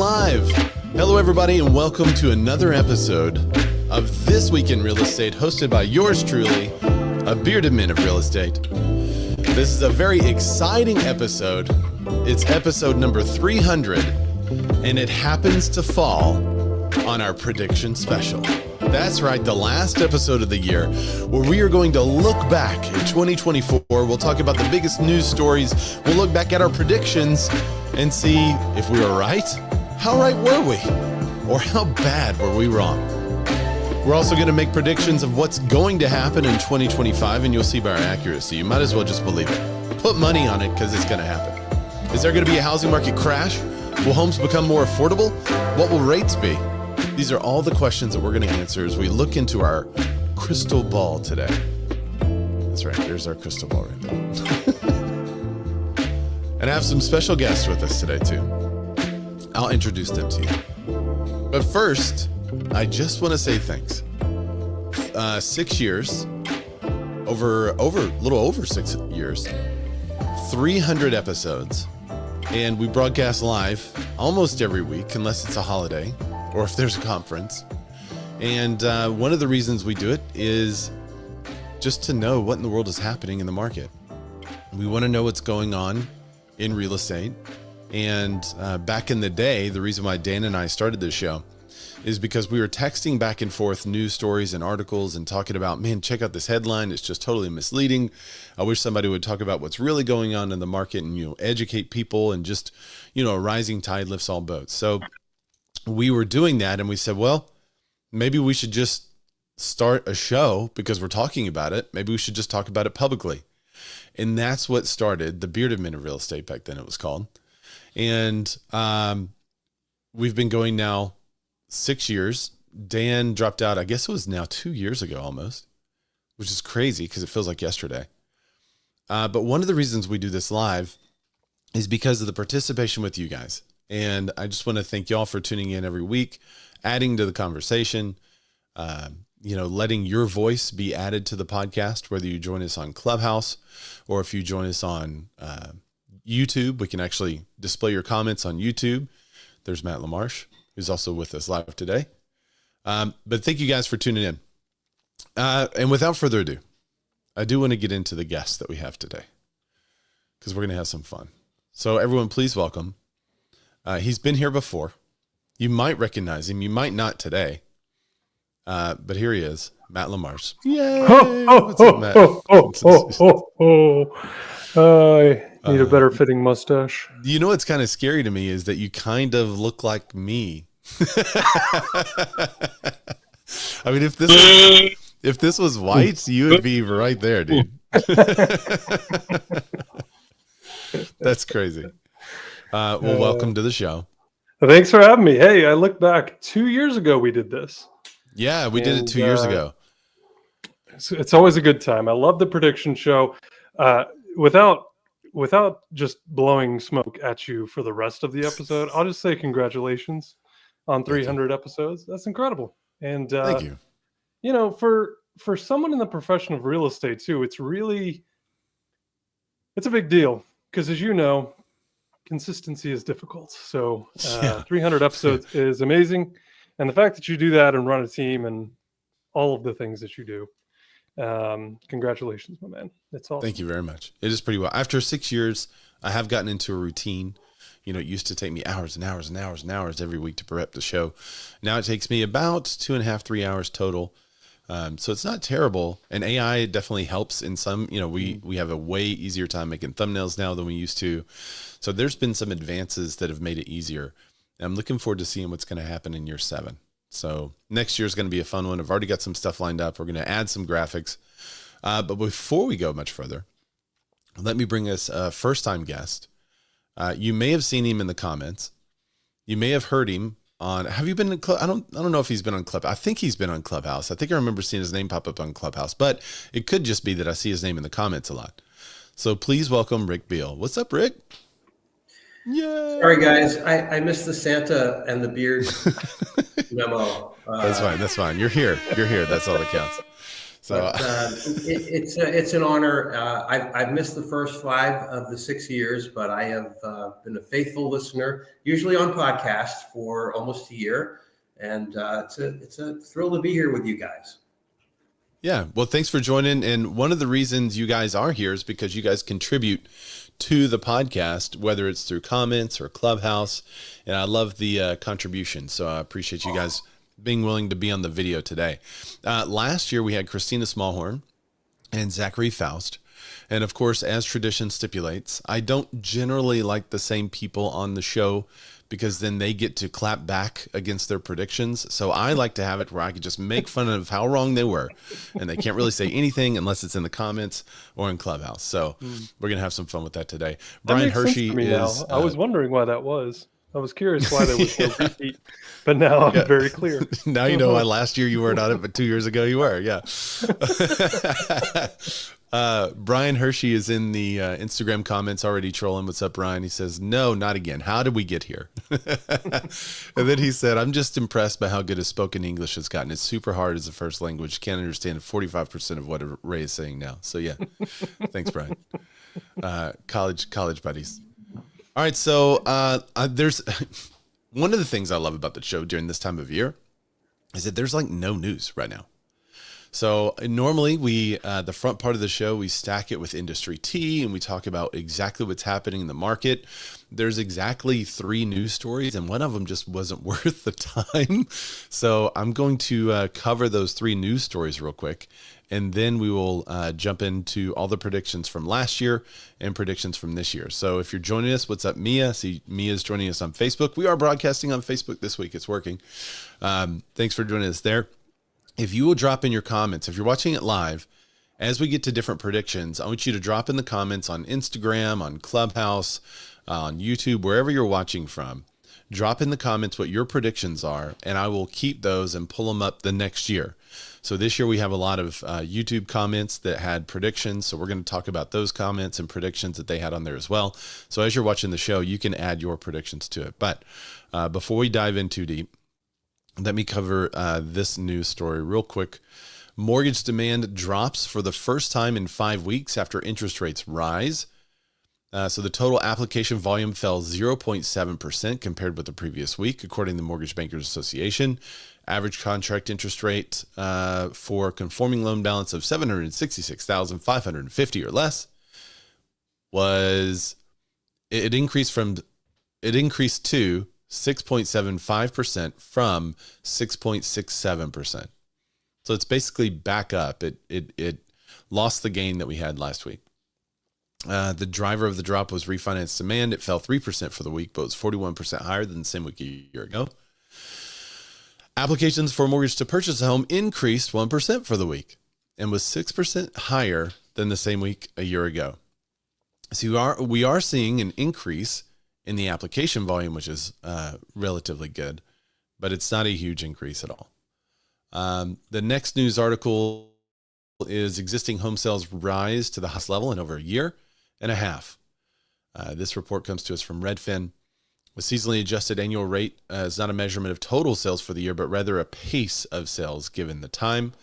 live. Hello, everybody, and welcome to another episode of This Week in Real Estate, hosted by yours truly, a bearded man of real estate. This is a very exciting episode. It's episode number 300, and it happens to fall on our prediction special. That's right, the last episode of the year, where we are going to look back at 2024. We'll talk about the biggest news stories. We'll look back at our predictions and see if we were right. How right were we? Or how bad were we wrong? We're also going to make predictions of what's going to happen in 2025, and you'll see by our accuracy. You might as well just believe it. Put money on it because it's going to happen. Is there going to be a housing market crash? Will homes become more affordable? What will rates be? These are all the questions that we're going to answer as we look into our crystal ball today. That's right, there's our crystal ball right there. And I have some special guests with us today too. I'll introduce them to you. But first, I just want to say thanks. 6 years, a little over 6 years, 300 episodes, and we broadcast live almost every week, unless it's a holiday or if there's a conference. And one of the reasons we do it is just to know what in the world is happening in the market. We want to know what's going on in real estate. And back in the day, the reason why Dan and I started this show is because we were texting back and forth news stories and articles and talking about, man, check out this headline. It's just totally misleading. I wish somebody would talk about what's really going on in the market and, educate people, and just, a rising tide lifts all boats. So we were doing that, and we said, well, maybe we should just start a show because we're talking about it. Maybe we should just talk about it publicly. And that's what started the Bearded Men of Real Estate, back then it was called. And we've been going now 6 years. Dan dropped out, I guess it was now 2 years ago almost, which is crazy because it feels like yesterday. But one of the reasons we do this live is because of the participation with you guys. And I just want to thank y'all for tuning in every week, adding to the conversation, letting your voice be added to the podcast, whether you join us on Clubhouse or if you join us on YouTube. We can actually display your comments on YouTube. There's Matt LaMarche, who's also with us live today. But thank you guys for tuning in. And without further ado, I do want to get into the guests that we have today because we're going to have some fun. So everyone, please welcome. He's been here before. You might recognize him. You might not today. But here he is, Matt LaMarche. Yay! What's up, Matt? I need a better fitting mustache. You know what's kind of scary to me is that you kind of look like me. I mean, if this was white, you would be right there, dude. That's crazy. Welcome to the show. Thanks for having me. Hey, I look back 2 years ago we did this. Yeah, we did it 2 years ago. It's always a good time. I love the prediction show. Without just blowing smoke at you for the rest of the episode, I'll just say congratulations on 300 episodes. That's incredible. And thank you. For someone in the profession of real estate too, it's a big deal because, as you know, consistency is difficult. So 300 episodes is amazing. And the fact that you do that and run a team and all of the things that you do, congratulations, my man. It's awesome. Thank you very much. It is pretty well. After 6 years, I have gotten into a routine. It used to take me hours and hours and hours and hours every week to prep the show. Now it takes me about 2.5, 3 hours total. So it's not terrible. And AI definitely helps in some, we have a way easier time making thumbnails now than we used to. So there's been some advances that have made it easier. And I'm looking forward to seeing what's going to happen in year 7. So next year is going to be a fun one. I've already got some stuff lined up. We're going to add some graphics. But before we go much further, let me bring us a first-time guest. You may have seen him in the comments. You may have heard him on. Have you been in Club? I don't know if he's been on Club. I think he's been on Clubhouse. I think I remember seeing his name pop up on Clubhouse. But it could just be that I see his name in the comments a lot. So please welcome Rick Beal. What's up, Rick? Yeah. Sorry, guys. I missed the Santa and the beard memo. That's fine. You're here. That's all that counts. So But it's an honor. I've missed the first 5 of the 6 years, but I have been a faithful listener, usually on podcasts, for almost a year, and it's a thrill to be here with you guys. yeah, well, thanks for joining. And one of the reasons you guys are here is because you guys contribute to the podcast, whether it's through comments or Clubhouse. And I love the contribution. So I appreciate you guys being willing to be on the video today. Last year, we had Christina Smallhorn and Zachary Faust. And of course, as tradition stipulates, I don't generally like the same people on the show because then they get to clap back against their predictions. So I like to have it where I could just make fun of how wrong they were. And they can't really say anything unless it's in the comments or in Clubhouse. So we're going to have some fun with that today. Brian Hershey is... I was wondering why that was. I was curious why there was no repeat, but now I'm very clear. Now you know why last year you weren't on it, but 2 years ago you were. Yeah. Brian Hershey is in the Instagram comments already trolling. What's up, Brian? He says, no, not again. How did we get here? And then he said, I'm just impressed by how good his spoken English has gotten. It's super hard as a first language. Can't understand 45% of what Ray is saying now. So yeah, thanks, Brian. College buddies. All right. So there's one of the things I love about the show during this time of year is that there's like no news right now. So normally we, the front part of the show, we stack it with industry tea and we talk about exactly what's happening in the market. There's exactly 3 news stories and one of them just wasn't worth the time. So I'm going to cover those 3 news stories real quick. And then we will jump into all the predictions from last year and predictions from this year. So if you're joining us, what's up, Mia? See, Mia's joining us on Facebook. We are broadcasting on Facebook this week. It's working. Thanks for joining us there. If you will drop in your comments, if you're watching it live, as we get to different predictions, I want you to drop in the comments on Instagram, on Clubhouse, on YouTube, wherever you're watching from. Drop in the comments what your predictions are, and I will keep those and pull them up the next year. So this year we have a lot of YouTube comments that had predictions. So we're going to talk about those comments and predictions that they had on there as well. So as you're watching the show, you can add your predictions to it. But before we dive in too deep, let me cover this news story real quick. Mortgage demand drops for the first time in 5 weeks after interest rates rise. So the total application volume fell 0.7% compared with the previous week, according to the Mortgage Bankers Association. Average contract interest rate for conforming loan balance of $766,550 or less increased to 6.75% from 6.67%. So it's basically back up. It lost the gain that we had last week. The driver of the drop was refinance demand. It fell 3% for the week, but was 41% higher than the same week a year ago. Applications for a mortgage to purchase a home increased 1% for the week and was 6% higher than the same week a year ago. So we are seeing an increase in the application volume, which is relatively good, but it's not a huge increase at all. The next news article is existing home sales rise to the highest level in over a year and a half. This report comes to us from Redfin. The seasonally adjusted annual rate is not a measurement of total sales for the year, but rather a pace of sales given the time.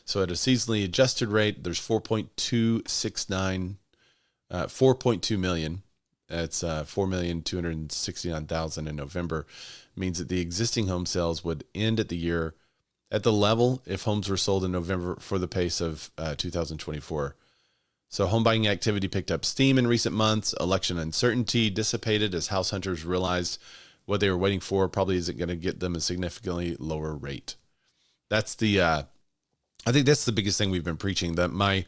So at a seasonally adjusted rate, there's 4.2 million. That's 4,269,000 in November. Means that the existing home sales would end at the year at the level if homes were sold in November for the pace of 2024. So home buying activity picked up steam in recent months. Election uncertainty dissipated as house hunters realized what they were waiting for probably isn't going to get them a significantly lower rate. That's I think that's the biggest thing we've been preaching, that my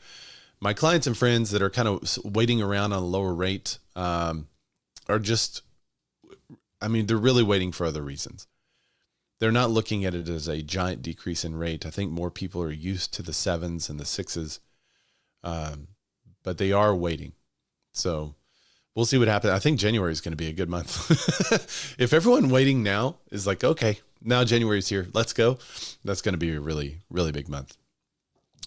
clients and friends that are kind of waiting around on a lower rate are just, they're really waiting for other reasons. They're not looking at it as a giant decrease in rate. I think more people are used to the 7s and the 6s, but they are waiting. So we'll see what happens. I think January is going to be a good month. If everyone waiting now is like, okay, now January's here, let's go, that's going to be a really, really big month.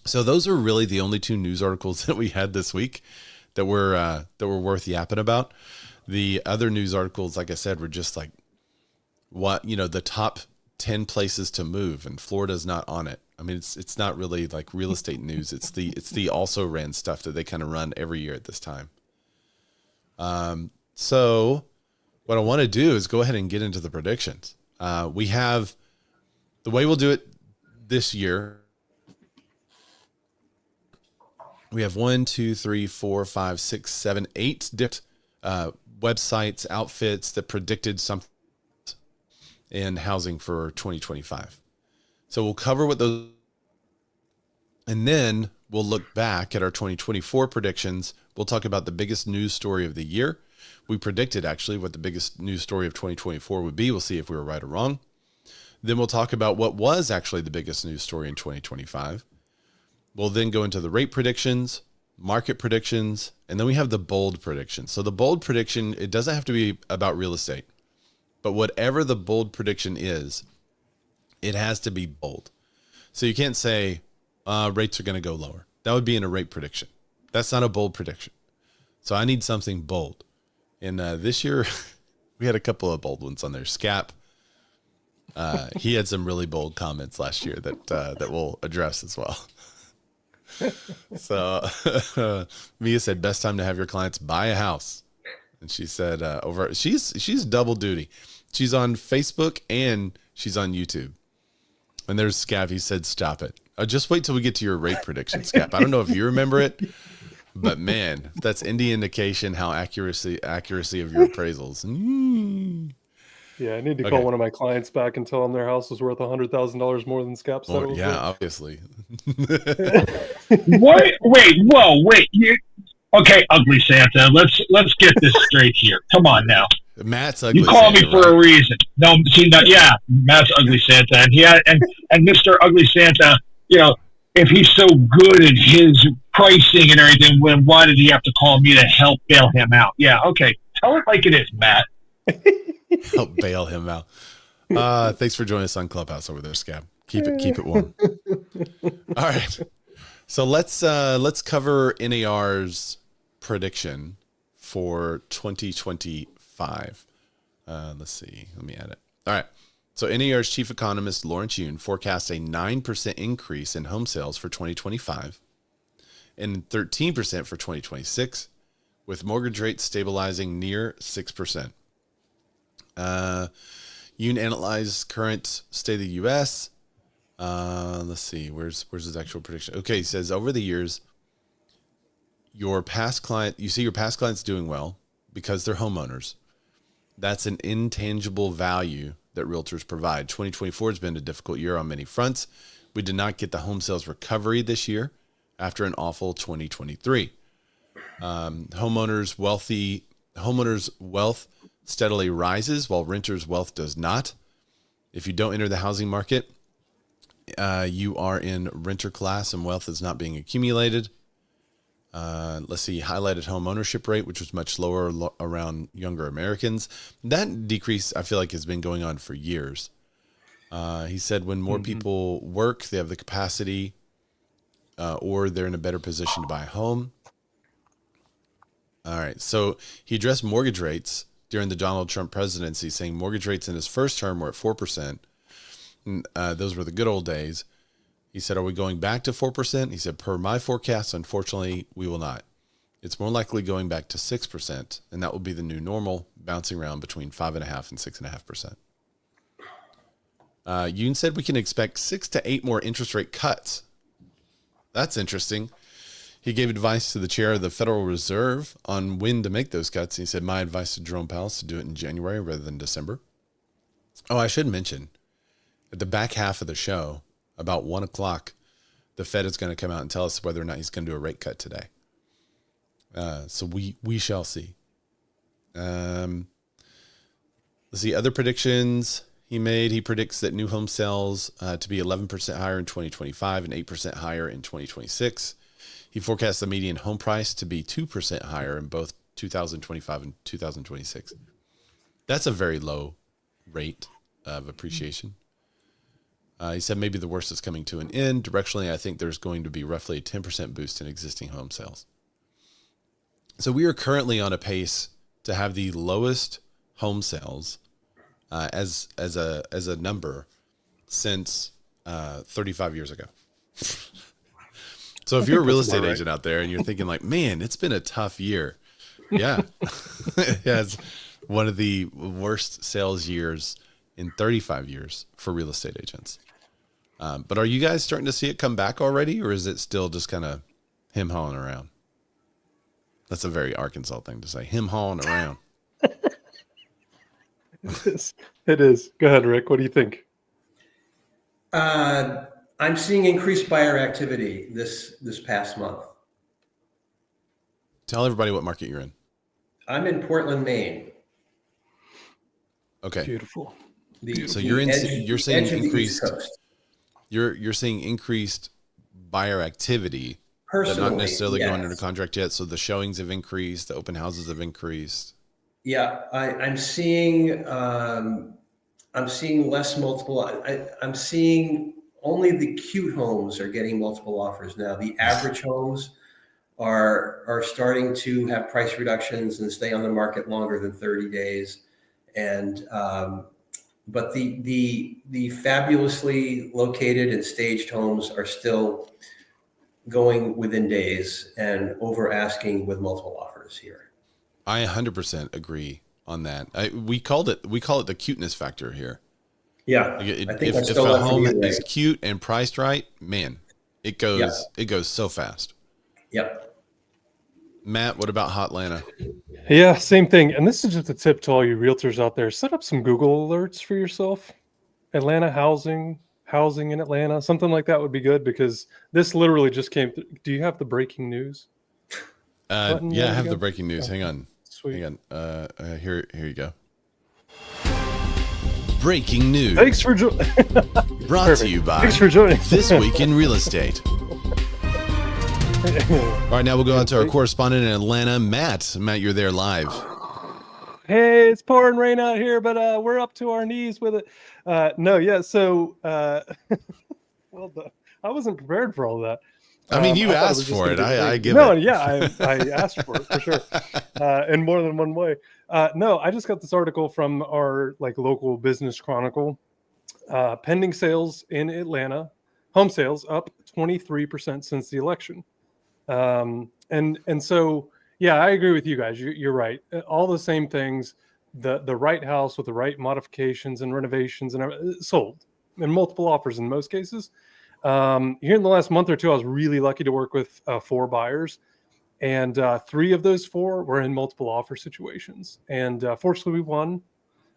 So those are really the only 2 news articles that we had this week that were worth yapping about. The other news articles, like I said, were just like the top 10 places to move, and Florida's not on it. I mean, it's not really like real estate news. It's the also ran stuff that they kind of run every year at this time. So what I want to do is go ahead and get into the predictions. We have the way we'll do it this year. We have 1, 2, 3, 4, 5, 6, 7, 8 different websites, outfits that predicted something in housing for 2025. So we'll cover what those, and then we'll look back at our 2024 predictions. We'll talk about the biggest news story of the year. We predicted actually what the biggest news story of 2024 would be. We'll see if we were right or wrong. Then we'll talk about what was actually the biggest news story in 2025. We'll then go into the rate predictions, market predictions, and then we have the bold prediction. So the bold prediction, it doesn't have to be about real estate, but whatever the bold prediction is, it has to be bold. So you can't say rates are going to go lower. That would be in a rate prediction. That's not a bold prediction. So I need something bold. And this year, we had a couple of bold ones on there. Scap, he had some really bold comments last year that we'll address as well. So Mia said, best time to have your clients buy a house. And she said, she's double duty. She's on Facebook and she's on YouTube. And there's Scap. He said, stop it. Just wait till we get to your rate prediction, Scap. I don't know if you remember it, but man, that's any indication how accuracy of your appraisals. Yeah, I need to call one of my clients back and tell them their house was worth $100,000 more than Scap said it was worth. Obviously. Wait. Okay, ugly Santa. Let's get this straight here. Come on now. Matt's ugly. You call me for a reason. No, see, Matt's ugly Santa, and Mr. Ugly Santa. You know, if he's so good at his pricing and everything, why did he have to call me to help bail him out? Yeah, okay. Tell it like it is, Matt. Help bail him out. Thanks for joining us on Clubhouse over there, Scab. Keep it warm. All right. So let's cover NAR's prediction for 2025. Let's see. Let me add it. All right. So NAR's chief economist Lawrence Yun forecasts a 9% increase in home sales for 2025 and 13% for 2026, with mortgage rates stabilizing near 6%. Yun analyzed current state of the U.S. Let's see, where's his actual prediction? Okay, he says over the years, you see your past clients doing well because they're homeowners. That's an intangible value that realtors provide. 2024 has been a difficult year on many fronts. We did not get the home sales recovery this year after an awful 2023. Homeowners' wealth steadily rises while renters' wealth does not. If you don't enter the housing market, you are in renter class and wealth is not being accumulated. Let's see, highlighted home ownership rate, which was much lower around younger Americans. That decrease, I feel like, has been going on for years. He said when more people work, they have the capacity or they're in a better position to buy a home. All right. So he addressed mortgage rates during the Donald Trump presidency, saying mortgage rates in his first term were at 4%. Those were the good old days. He said, are we going back to 4%? He said, per my forecast, unfortunately, we will not. It's more likely going back to 6%, and that will be the new normal, bouncing around between 5.5% and 6.5%. Yoon said we can expect 6 to 8 more interest rate cuts. That's interesting. He gave advice to the chair of the Federal Reserve on when to make those cuts. He said, my advice to Jerome Powell is to do it in January rather than December. Oh, I should mention, at the back half of the show, about 1 o'clock, the Fed is going to come out and tell us whether or not he's going to do a rate cut today. So we shall see. Let's see, other predictions he made. He predicts that new home sales to be 11% higher in 2025 and 8% higher in 2026. He forecasts the median home price to be 2% higher in both 2025 and 2026. That's a very low rate of appreciation. He said maybe the worst is coming to an end. Directionally, I think there's going to be roughly a 10% boost in existing home sales. So we are currently on a pace to have the lowest home sales as a number since 35 years ago. So if you're a real estate agent out there and you're thinking like, man, it's been a tough year. Yeah. Yeah. It's one of the worst sales years in 35 years for real estate agents. But are you guys starting to see it come back already, or is it still just kind of him hauling around? That's a very Arkansas thing to say, him hauling around. It is. Go ahead, Rick. What do you think? I'm seeing increased buyer activity this past month. Tell everybody what market you're in. I'm in Portland, Maine. Okay. Beautiful. So you're seeing increased. You're seeing increased buyer activity, but not necessarily going under contract yet. So the showings have increased, the open houses have increased. Yeah, I'm seeing less multiple. I'm seeing only the cute homes are getting multiple offers now. The average homes are starting to have price reductions and stay on the market longer than 30 days. And but the fabulously located and staged homes are still going within days and over asking with multiple offers here. I 100% agree on that. We call it the cuteness factor here. Yeah, if a home is cute and priced right, man, it goes so fast. Yep. Matt, what about Hotlanta? Yeah, same thing. And this is just a tip to all you realtors out there. Set up some Google alerts for yourself. Atlanta housing in Atlanta, something like that would be good, because this literally just came through. Do you have the breaking news? Yeah, I have the breaking news. Hang on. Sweet. Hang on. Here you go. Breaking news. Thanks for brought to you by Thanks for joining. This Week in Real Estate. All right, now we'll go out to our correspondent in Atlanta, Matt. Matt, you're there live. Hey, it's pouring rain out here, but we're up to our knees with it. So well done. I wasn't prepared for all of that. I mean, you asked for it. I give it. Yeah, I asked for it for sure, in more than one way. I just got this article from our local business chronicle. Pending sales in Atlanta, home sales up 23% since the election. And so, yeah, I agree with you guys. You're right. All the same things, the right house with the right modifications and renovations and sold, and multiple offers in most cases. Here in the last month or two, I was really lucky to work with 4 buyers, and 3 of those 4 were in multiple offer situations. And fortunately, we won.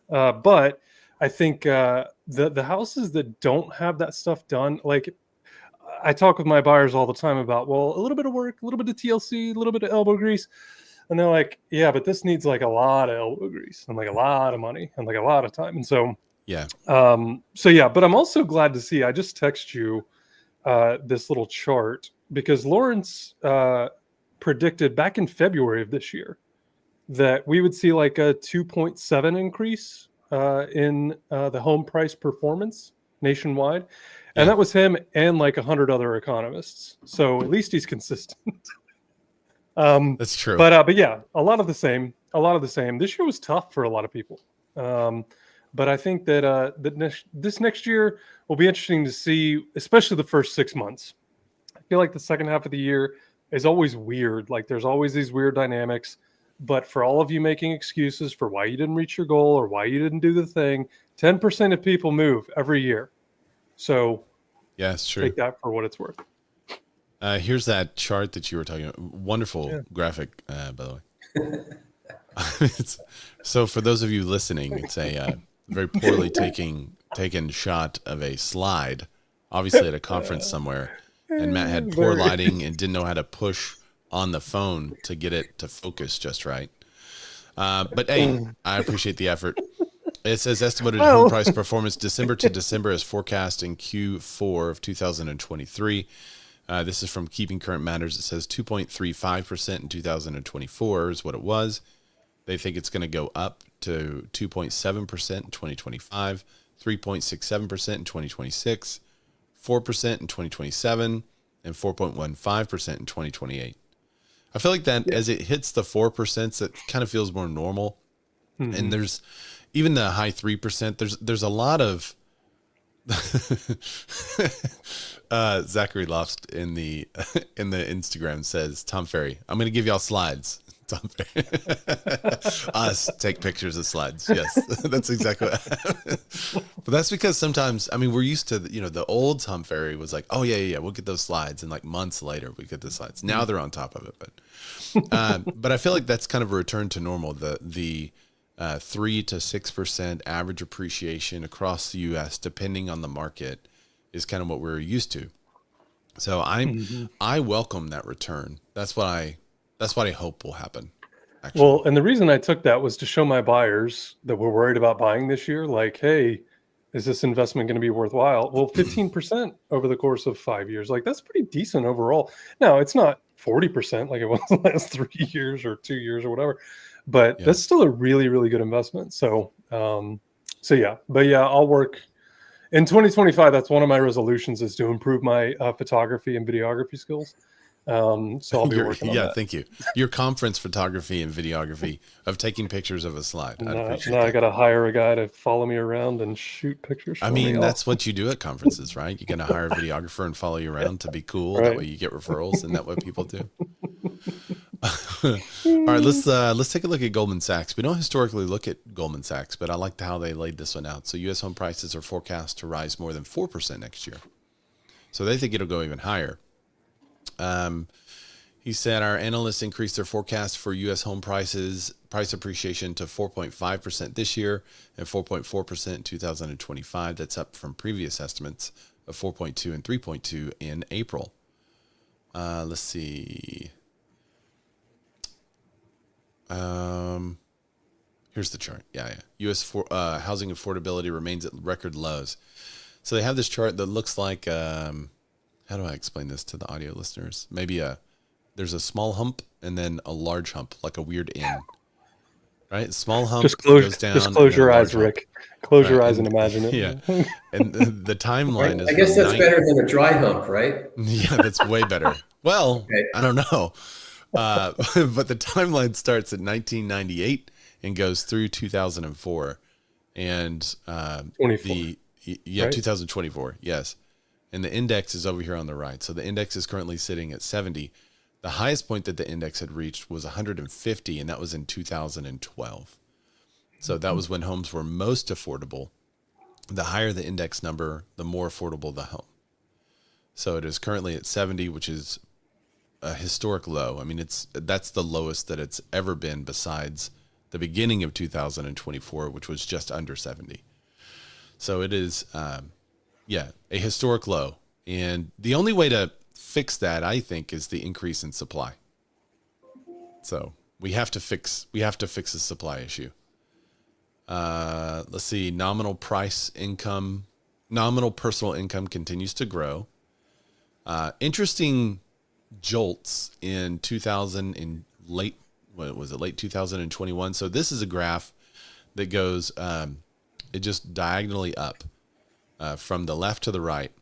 But I think the houses that don't have that stuff done, I talk with my buyers all the time about, well, a little bit of work, a little bit of TLC, a little bit of elbow grease. And they're like, yeah, but this needs a lot of elbow grease and a lot of money and a lot of time. And so, yeah. But I'm also glad to see, I just text you this little chart, because Lawrence predicted back in February of this year that we would see a 2.7 increase in the home price performance nationwide. And that was him and 100 other economists. So at least he's consistent. That's true. But yeah, a lot of the same. This year was tough for a lot of people. But I think that this next year will be interesting to see, especially the first 6 months. I feel like the second half of the year is always weird. There's always these weird dynamics. But for all of you making excuses for why you didn't reach your goal or why you didn't do the thing, 10% of people move every year. So yeah, it's true. Take that for what it's worth. Here's that chart that you were talking about. Wonderful graphic, by the way. So for those of you listening, it's a very poorly taken shot of a slide, obviously at a conference somewhere. And Matt had poor lighting and didn't know how to push on the phone to get it to focus just right. But hey, I appreciate the effort. It says estimated home price performance December to December as forecast in Q4 of 2023. This is from Keeping Current Matters. It says 2.35% in 2024 is what it was. They think it's going to go up to 2.7% in 2025, 3.67% in 2026, 4% in 2027, and 4.15% in 2028. I feel like that as it hits the 4%, it kind of feels more normal. Mm-hmm. And there's even the high 3%. There's a lot of Zachary Loft in the Instagram says, Tom Ferry, I'm going to give y'all slides. Tom Ferry. Us take pictures of slides. Yes, that's exactly what happened. But that's because sometimes, I mean, we're used to, the old Tom Ferry was like, oh yeah, we'll get those slides. And like months later, we get the slides. Now they're on top of it. But I feel like that's kind of a return to normal. The 3 to 6% average appreciation across the U.S., depending on the market, is kind of what we're used to. So I welcome that return. That's what I hope will happen. Actually. Well, and the reason I took that was to show my buyers that were worried about buying this year, like, hey, is this investment going to be worthwhile? Well, 15% over the course of 5 years, like that's pretty decent overall. Now, it's not 40% like it was the last 3 years or 2 years or whatever, but that's still a really, really good investment. So, I'll work in 2025. That's one of my resolutions, is to improve my photography and videography skills. So I'll be working on that. Thank you. Your conference photography and videography of taking pictures of a slide. I got to hire a guy to follow me around and shoot pictures. I mean, that's what you do at conferences, right? You're going to hire a videographer and follow you around to be cool. Right. That way you get referrals. Isn't that what people do? All right, let's take a look at Goldman Sachs. We don't historically look at Goldman Sachs, but I liked how they laid this one out. So U.S. home prices are forecast to rise more than 4% next year. So they think it'll go even higher. He said our analysts increased their forecast for U.S. home price appreciation to 4.5% this year and 4.4% in 2025. That's up from previous estimates of 4.2 and 3.2 in April. Let's see. Here's the chart. Yeah. U.S. housing affordability remains at record lows. So they have this chart that looks like, how do I explain this to the audio listeners? Maybe there's a small hump and then a large hump, like a weird N, right? Small hump goes down. Just close your eyes, Rick. Close your eyes and imagine it. Yeah. And the timeline is. I guess that's better than a dry hump, right? Yeah, that's way better. Well, okay. I don't know. But the timeline starts at 1998 and goes through 2004. And 24. Right? 2024. Yes. And the index is over here on the right. So the index is currently sitting at 70. The highest point that the index had reached was 150, and that was in 2012. So that was when homes were most affordable. The higher the index number, the more affordable the home. So it is currently at 70, which is a historic low. I mean, that's the lowest that it's ever been besides the beginning of 2024, which was just under 70. So it is, a historic low. And the only way to fix that, I think, is the increase in supply. So we have to fix the supply issue. Let's see, nominal personal income continues to grow. Interesting jolts in late 2021. So this is a graph that goes, it just diagonally up from the left to the right,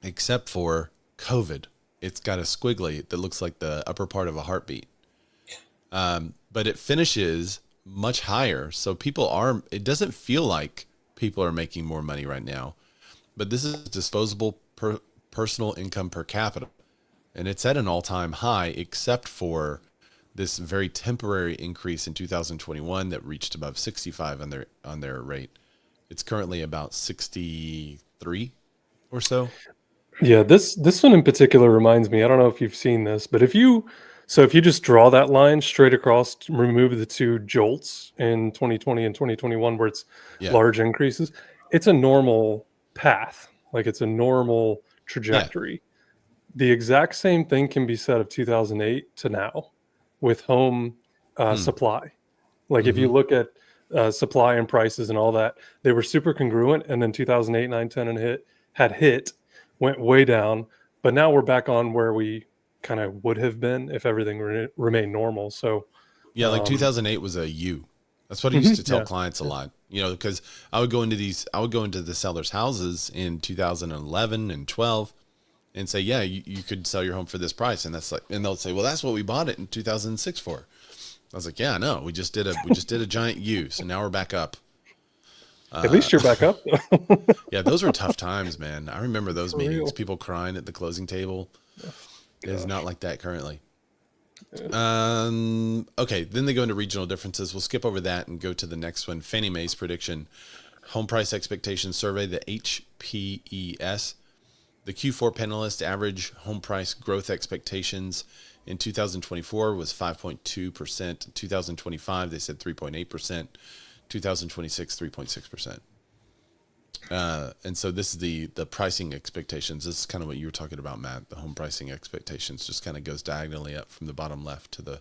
except for COVID. It's got a squiggly that looks like the upper part of a heartbeat. But it finishes much higher. So it doesn't feel like people are making more money right now, but this is disposable personal income per capita. And it's at an all-time high, except for this very temporary increase in 2021 that reached above 65 on their rate. It's currently about 63 or so. Yeah, this one in particular reminds me, I don't know if you've seen this, but if you just draw that line straight across, remove the two jolts in 2020 and 2021 where it's large increases, it's a normal path. Like it's a normal trajectory. Yeah. The exact same thing can be said of 2008 to now with home supply. Like if you look at supply and prices and all that, they were super congruent. And then 2008, 9, 10 and went way down. But now we're back on where we kind of would have been if everything remained normal. So yeah, like 2008 was a U. That's what I used to tell clients a lot, because I would go into the sellers' houses in 2011 and 12 and say, yeah, you could sell your home for this price. And and they'll say, well, that's what we bought it in 2006 for. I was like, yeah, I know. We just did a giant U. So now we're back up. At least you're back up, though. Yeah, those were tough times, man. I remember those For meetings, real. people crying at the closing table. It is not like that currently. Okay, then they go into regional differences. We'll skip over that and go to the next one. Fannie Mae's prediction, home price expectation survey, the HPES. The Q4 panelist average home price growth expectations in 2024 was 5.2%. In 2025, they said 3.8%. 2026, 3.6%. And so this is the pricing expectations. This is kind of what you were talking about, Matt. The home pricing expectations just kind of goes diagonally up from the bottom left to the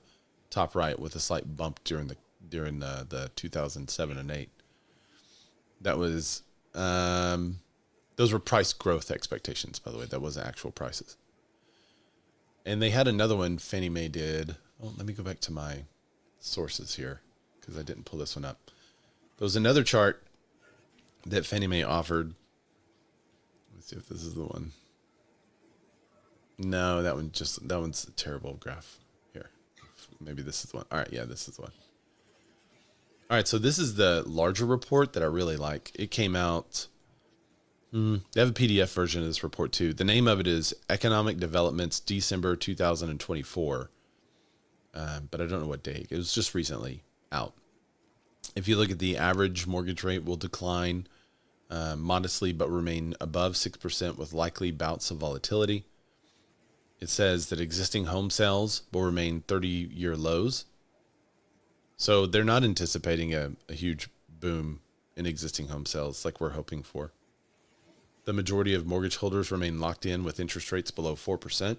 top right with a slight bump during the 2007 and 8. That was those were price growth expectations, by the way. That wasn't actual prices. And they had another one Fannie Mae did. Oh, let me go back to my sources here because I didn't pull this one up. There was another chart that Fannie Mae offered. Let's see if this is the one. No, that one's a terrible graph. Here, maybe this is the one. All right, yeah, this is the one. All right, so this is the larger report that I really like. It came out. They have a PDF version of this report too. The name of it is Economic Developments December 2024, but I don't know what date. It was just recently out. If you look at the average mortgage rate will decline modestly, but remain above 6% with likely bouts of volatility. It says that existing home sales will remain 30-year lows. So they're not anticipating a huge boom in existing home sales like we're hoping for. The majority of mortgage holders remain locked in with interest rates below 4%.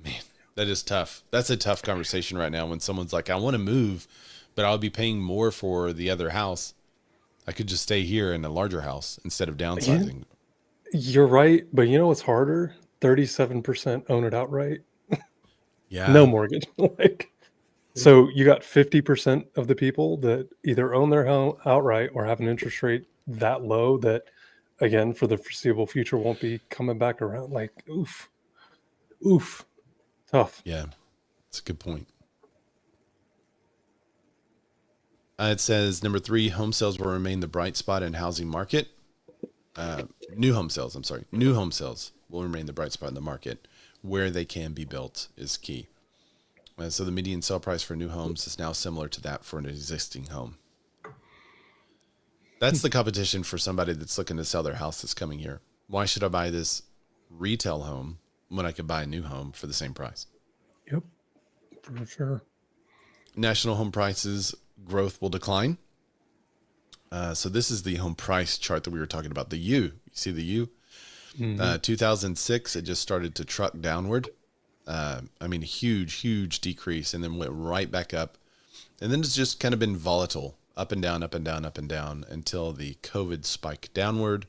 Man, that is tough. That's a tough conversation right now when someone's like, I want to move, but I'll be paying more for the other house. I could just stay here in a larger house instead of downsizing. You're right, but you know what's harder? 37% own it outright. Yeah. No mortgage. So you got 50% of the people that either own their home outright or have an interest rate that low that, again, for the foreseeable future won't be coming back around. Oof, tough. Yeah, that's a good point. It says number 3, home sales will remain the bright spot in housing market. New home sales will remain the bright spot in the market. Where they can be built is key. So the median sale price for new homes is now similar to that for an existing home. That's the competition for somebody that's looking to sell their house this coming year. Why should I buy this retail home when I could buy a new home for the same price? Yep, for sure. National home prices growth will decline. So this is the home price chart that we were talking about. The U, you see the U? 2006, it just started to truck downward. Huge decrease, and then went right back up. And then it's just kind of been volatile, up and down, up and down, up and down until the COVID spike downward.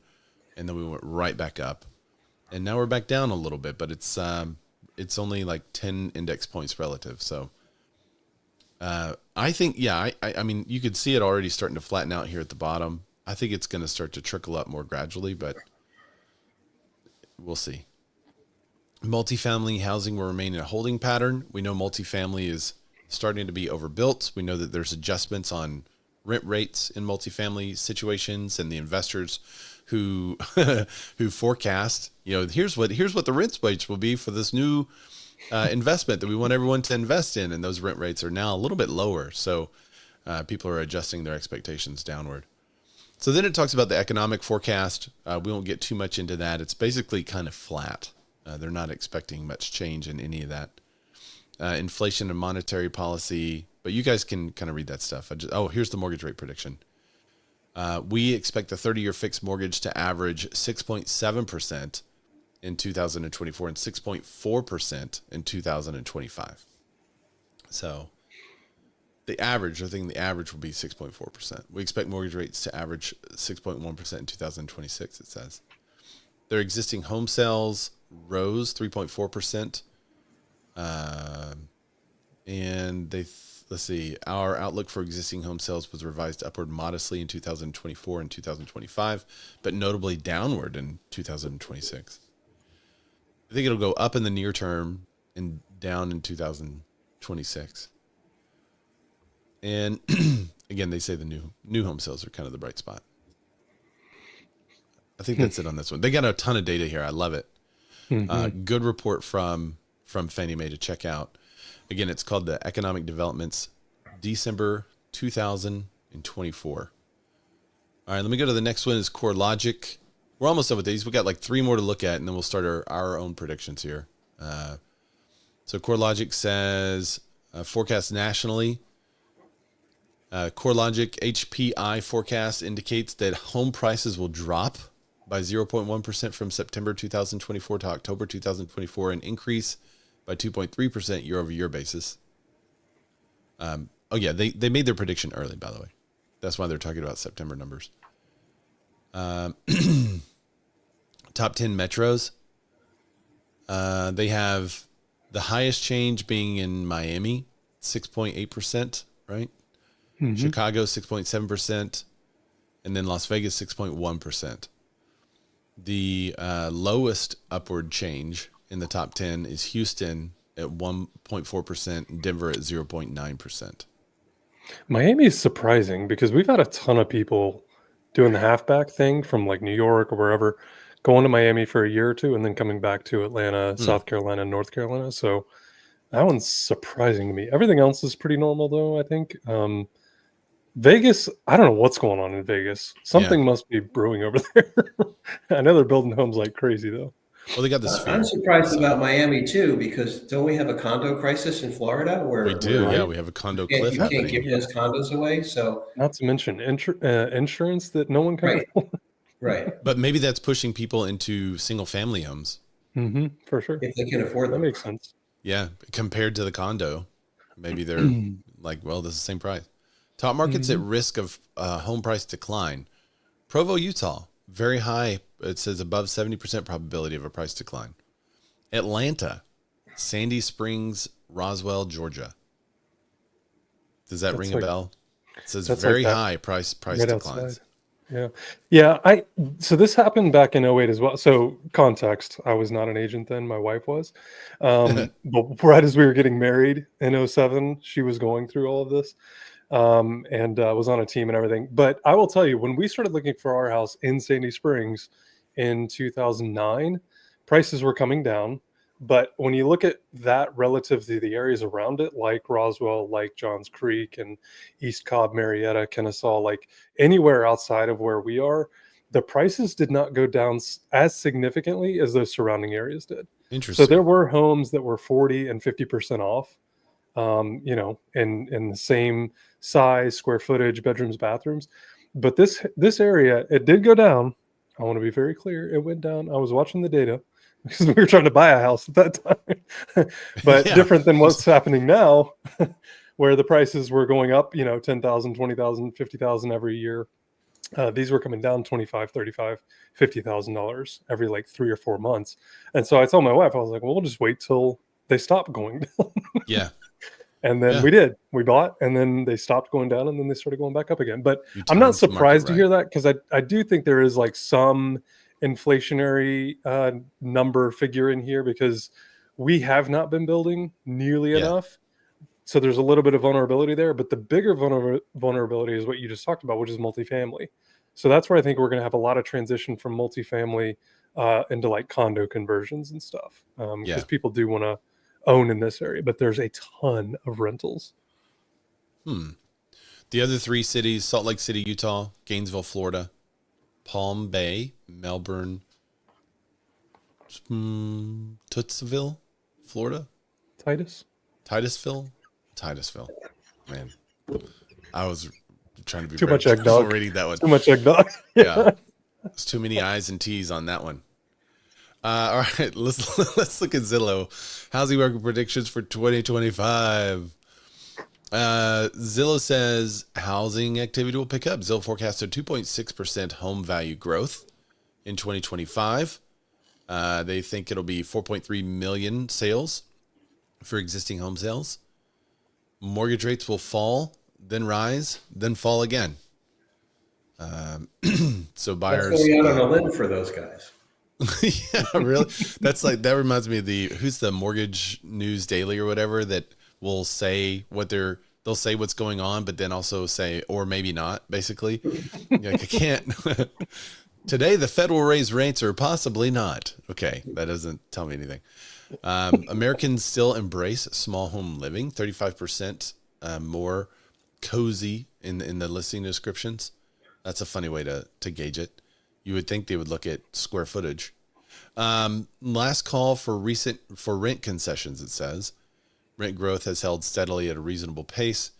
And then we went right back up. And now we're back down a little bit, but it's only like 10 index points relative. So I think, I mean, you could see it already starting to flatten out here at the bottom. I think it's going to start to trickle up more gradually, but we'll see. Multifamily housing will remain in a holding pattern. We know multifamily is starting to be overbuilt. We know that there's adjustments on rent rates in multifamily situations, and the investors who who forecast, here's what the rent rates will be for this new investment that we want everyone to invest in, and those rent rates are now a little bit lower. So people are adjusting their expectations downward. So then it talks about the economic forecast. We won't get too much into that. It's basically kind of flat. They're not expecting much change in any of that. Inflation and monetary policy, but you guys can kind of read that stuff. Here's the mortgage rate prediction. We expect the 30-year fixed mortgage to average 6.7% in 2024 and 6.4% in 2025. So the average will be 6.4%. We expect mortgage rates to average 6.1% in 2026, it says. Their existing home sales rose 3.4%. And let's see, our outlook for existing home sales was revised upward modestly in 2024 and 2025, but notably downward in 2026. I think it'll go up in the near term and down in 2026. And again, they say the new home sales are kind of the bright spot. I think that's it on this one. They got a ton of data here. I love it. Good report from Fannie Mae to check out. Again, it's called the Economic Developments December 2024. All right, let me go to the next one. Is CoreLogic. We're almost done with these. We got like 3 more to look at, and then we'll start our own predictions here. So CoreLogic says forecast nationally. CoreLogic HPI forecast indicates that home prices will drop by 0.1% from September 2024 to October 2024, and increase by 2.3% year-over-year basis. They made their prediction early, by the way. That's why they're talking about September numbers. Top 10 metros. They have the highest change being in Miami, 6.8%, right? Chicago, 6.7%, and then Las Vegas, 6.1%. The lowest upward change in the top 10 is Houston at 1.4%, and Denver at 0.9%. Miami is surprising because we've had a ton of people doing the halfback thing from like New York or wherever, going to Miami for a year or two and then coming back to Atlanta, South Carolina, North Carolina. So that one's surprising to me. Everything else is pretty normal though, I think. Vegas, I don't know what's going on in Vegas. Something must be brewing over there. I know they're building homes like crazy though. Well, they got this. I'm surprised about Miami too, because don't we have a condo crisis in Florida? Where we do, we have a condo cliff. You can't give those condos away. So, not to mention insurance that no one can afford. Right. But maybe that's pushing people into single family homes. For sure. If they can afford them. That makes sense. Yeah, compared to the condo, maybe they're like, well, this is the same price. Top markets at risk of home price decline. Provo, Utah, very high. It says above 70% probability of a price decline. Atlanta, Sandy Springs, Roswell, Georgia. Does that ring a bell? It says very high price declines. Outside. So this happened back in 2008 as well. So context, I was not an agent then, my wife was. But right as we were getting married in 2007, she was going through all of this. And was on a team and everything. But I will tell you, when we started looking for our house in Sandy Springs in 2009, prices were coming down. But when you look at that relative to the areas around it, like Roswell, like Johns Creek and East Cobb, Marietta, Kennesaw, like anywhere outside of where we are, the prices did not go down as significantly as those surrounding areas did. Interesting. So there were homes that were 40 and 50% off, in the same size, square footage, bedrooms, bathrooms. But this area, it did go down. I want to be very clear. It went down. I was watching the data because we were trying to buy a house at that time. But different than what's happening now, where the prices were going up, $10,000, $20,000, $50,000 every year. These were coming down $25,000, $35,000, $50,000 every like 3 or 4 months. And so I told my wife, I was like, well, we'll just wait till they stop going down. Yeah. And then we did. We bought, and then they stopped going down, and then they started going back up again. But I'm not surprised to hear that, because I do think there is like some inflationary number figure in here, because we have not been building nearly enough. So there's a little bit of vulnerability there. But the bigger vulnerability is what you just talked about, which is multifamily. So that's where I think we're going to have a lot of transition from multifamily into like condo conversions and stuff, because people do want to own in this area, but there's a ton of rentals. The other 3 cities: Salt Lake City, Utah; Gainesville, Florida; Palm Bay, Melbourne; Tootsville, Florida; Titusville. Man, I was trying to be too much eggnog. Reading that one. Too much eggnog. Yeah, there's too many I's and T's on that one. All right, let's look at Zillow housing market predictions for 2025. Zillow says housing activity will pick up. Zillow forecasts a 2.6% home value growth in 2025. They think it'll be 4.3 million sales for existing home sales. Mortgage rates will fall, then rise, then fall again. So buyers. That's going out on a limb for those guys. Yeah, really. That reminds me of who's the Mortgage News Daily or whatever, that will say they'll say what's going on, but then also say, or maybe not, basically. Like, I can't, Today, the Fed will raise rates or possibly not. Okay, that doesn't tell me anything. Americans still embrace small home living, 35% more cozy in the listing descriptions. That's a funny way to gauge it. You would think they would look at square footage. Last call for rent concessions, it says. Rent growth has held steadily at a reasonable pace,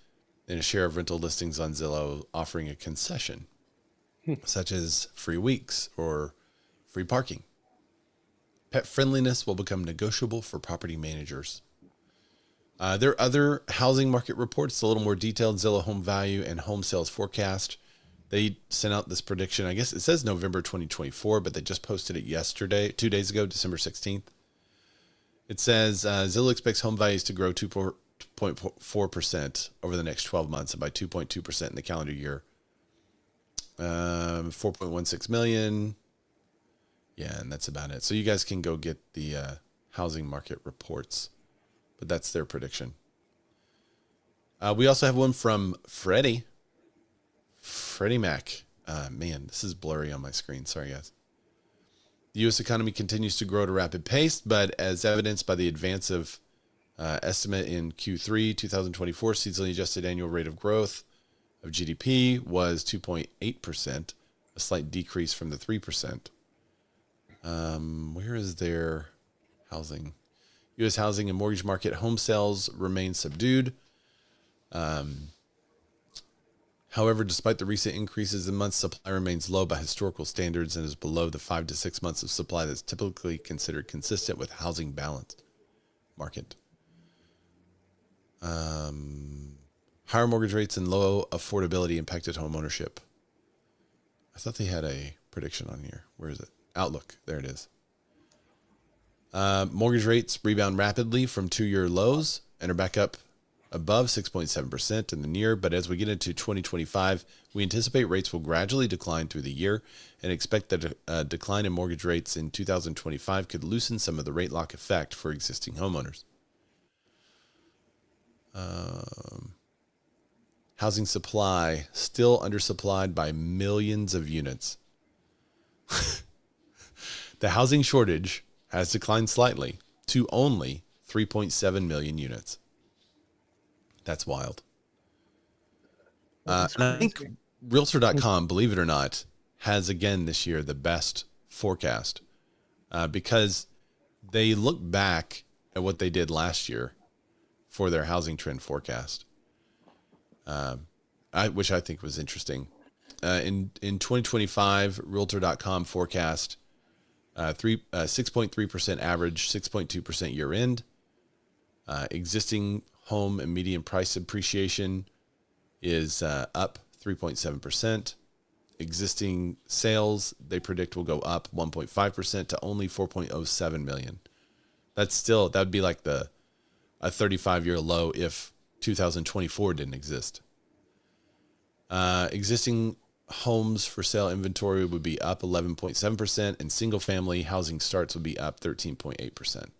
and a share of rental listings on Zillow offering a concession, such as free weeks or free parking. Pet friendliness will become negotiable for property managers. There are other housing market reports, a little more detailed. Zillow Home Value and Home Sales Forecast. They sent out this prediction. I guess it says November 2024, but they just posted it yesterday, 2 days ago, December 16th. It says Zillow expects home values to grow 2.4% over the next 12 months and by 2.2% in the calendar year. 4.16 million. Yeah, and that's about it. So you guys can go get the housing market reports, but that's their prediction. We also have one from Freddie Mac. Man, this is blurry on my screen. Sorry, guys. The U.S. economy continues to grow at a rapid pace, but as evidenced by the advance of estimate in Q3 2024, seasonally adjusted annual rate of growth of GDP was 2.8%, a slight decrease from the 3%. Where is their housing? U.S. housing and mortgage market home sales remain subdued. However, despite the recent increases in months, supply remains low by historical standards and is below the 5 to 6 months of supply that's typically considered consistent with housing balanced market. Higher mortgage rates and low affordability impacted home ownership. I thought they had a prediction on here. Where is it? Outlook. There it is. Mortgage rates rebound rapidly from 2-year lows and are back up above 6.7% in the near, but as we get into 2025, we anticipate rates will gradually decline through the year and expect that a decline in mortgage rates in 2025 could loosen some of the rate lock effect for existing homeowners. Housing supply still undersupplied by millions of units. The housing shortage has declined slightly to only 3.7 million units. That's wild. And I think Realtor.com, believe it or not, has again this year the best forecast because they look back at what they did last year for their housing trend forecast, which I think was interesting. In 2025, Realtor.com forecast 6.3% average, 6.2% year end. Existing home and median price appreciation is up 3.7%. Existing sales, they predict, will go up 1.5% to only 4.07 million. That would be like a 35-year low if 2024 didn't exist. Existing homes for sale inventory would be up 11.7%, and single family housing starts would be up 13.8%.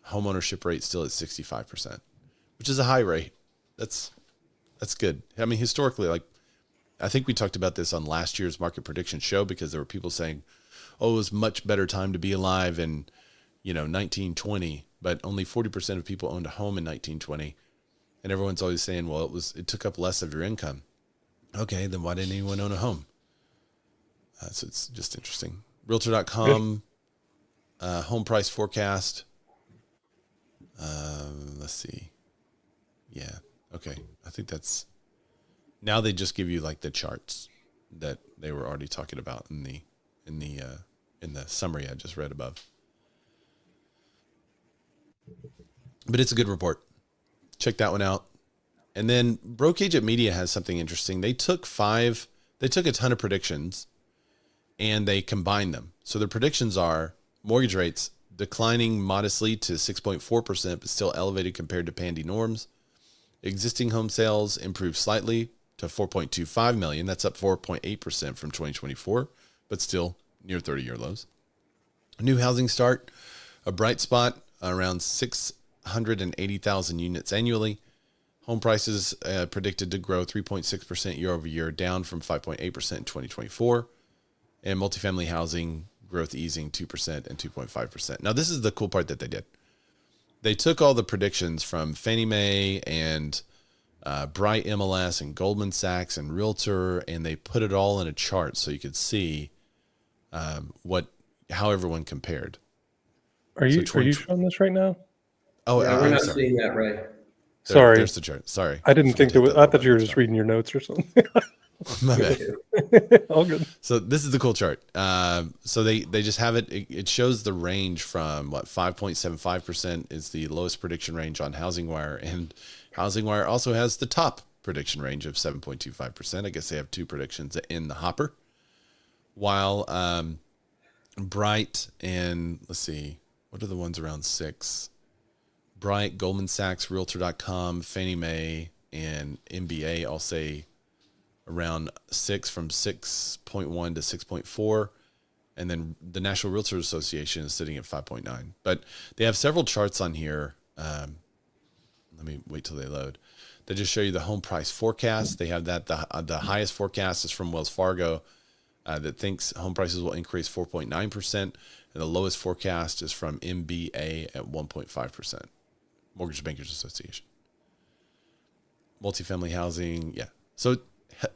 Homeownership rate still at 65%, which is a high rate. That's good. I mean, historically, I think we talked about this on last year's market prediction show because there were people saying, "Oh, it was much better time to be alive in, 1920," but only 40% of people owned a home in 1920, and everyone's always saying, "Well, it took up less of your income." Okay, then why didn't anyone own a home? So it's just interesting. Realtor.com home price forecast. Let's see. Yeah. Okay. I think now they just give you the charts that they were already talking about in the summary I just read above. But it's a good report. Check that one out. And then Broke Agent Media has something interesting. They took a ton of predictions and they combined them. So their predictions are mortgage rates declining modestly to 6.4%, but still elevated compared to Pandy norms. Existing home sales improved slightly to 4.25 million. That's up 4.8% from 2024, but still near 30-year lows. New housing start, a bright spot, around 680,000 units annually. Home prices predicted to grow 3.6% year over year, down from 5.8% in 2024. and multifamily housing growth easing 2% and 2.5%. Now, this is the cool part that they did. They took all the predictions from Fannie Mae and Bright MLS and Goldman Sachs and Realtor, and they put it all in a chart so you could see how everyone compared. Are you showing this right now? Oh, yeah, we're not sorry. seeing that, right? Sorry, there's the chart. Sorry, I didn't think there was. I thought you were just reading your notes or something. My bad. All good. So this is the cool chart. So they just have it. It shows the range from 5.75% is the lowest prediction range on HousingWire, and HousingWire also has the top prediction range of 7.25%. I guess they have two predictions in the hopper. While Bright and let's see, what are the ones around 6? Bright, Goldman Sachs, Realtor.com, Fannie Mae, and MBA all say around 6, from 6.1 to 6.4. And then the National Realtors Association is sitting at 5.9. But they have several charts on here. Let me wait till they load. They just show you the home price forecast. They have that. The highest forecast is from Wells Fargo that thinks home prices will increase 4.9%. And the lowest forecast is from MBA at 1.5%. Mortgage Bankers Association. Multifamily housing, yeah. So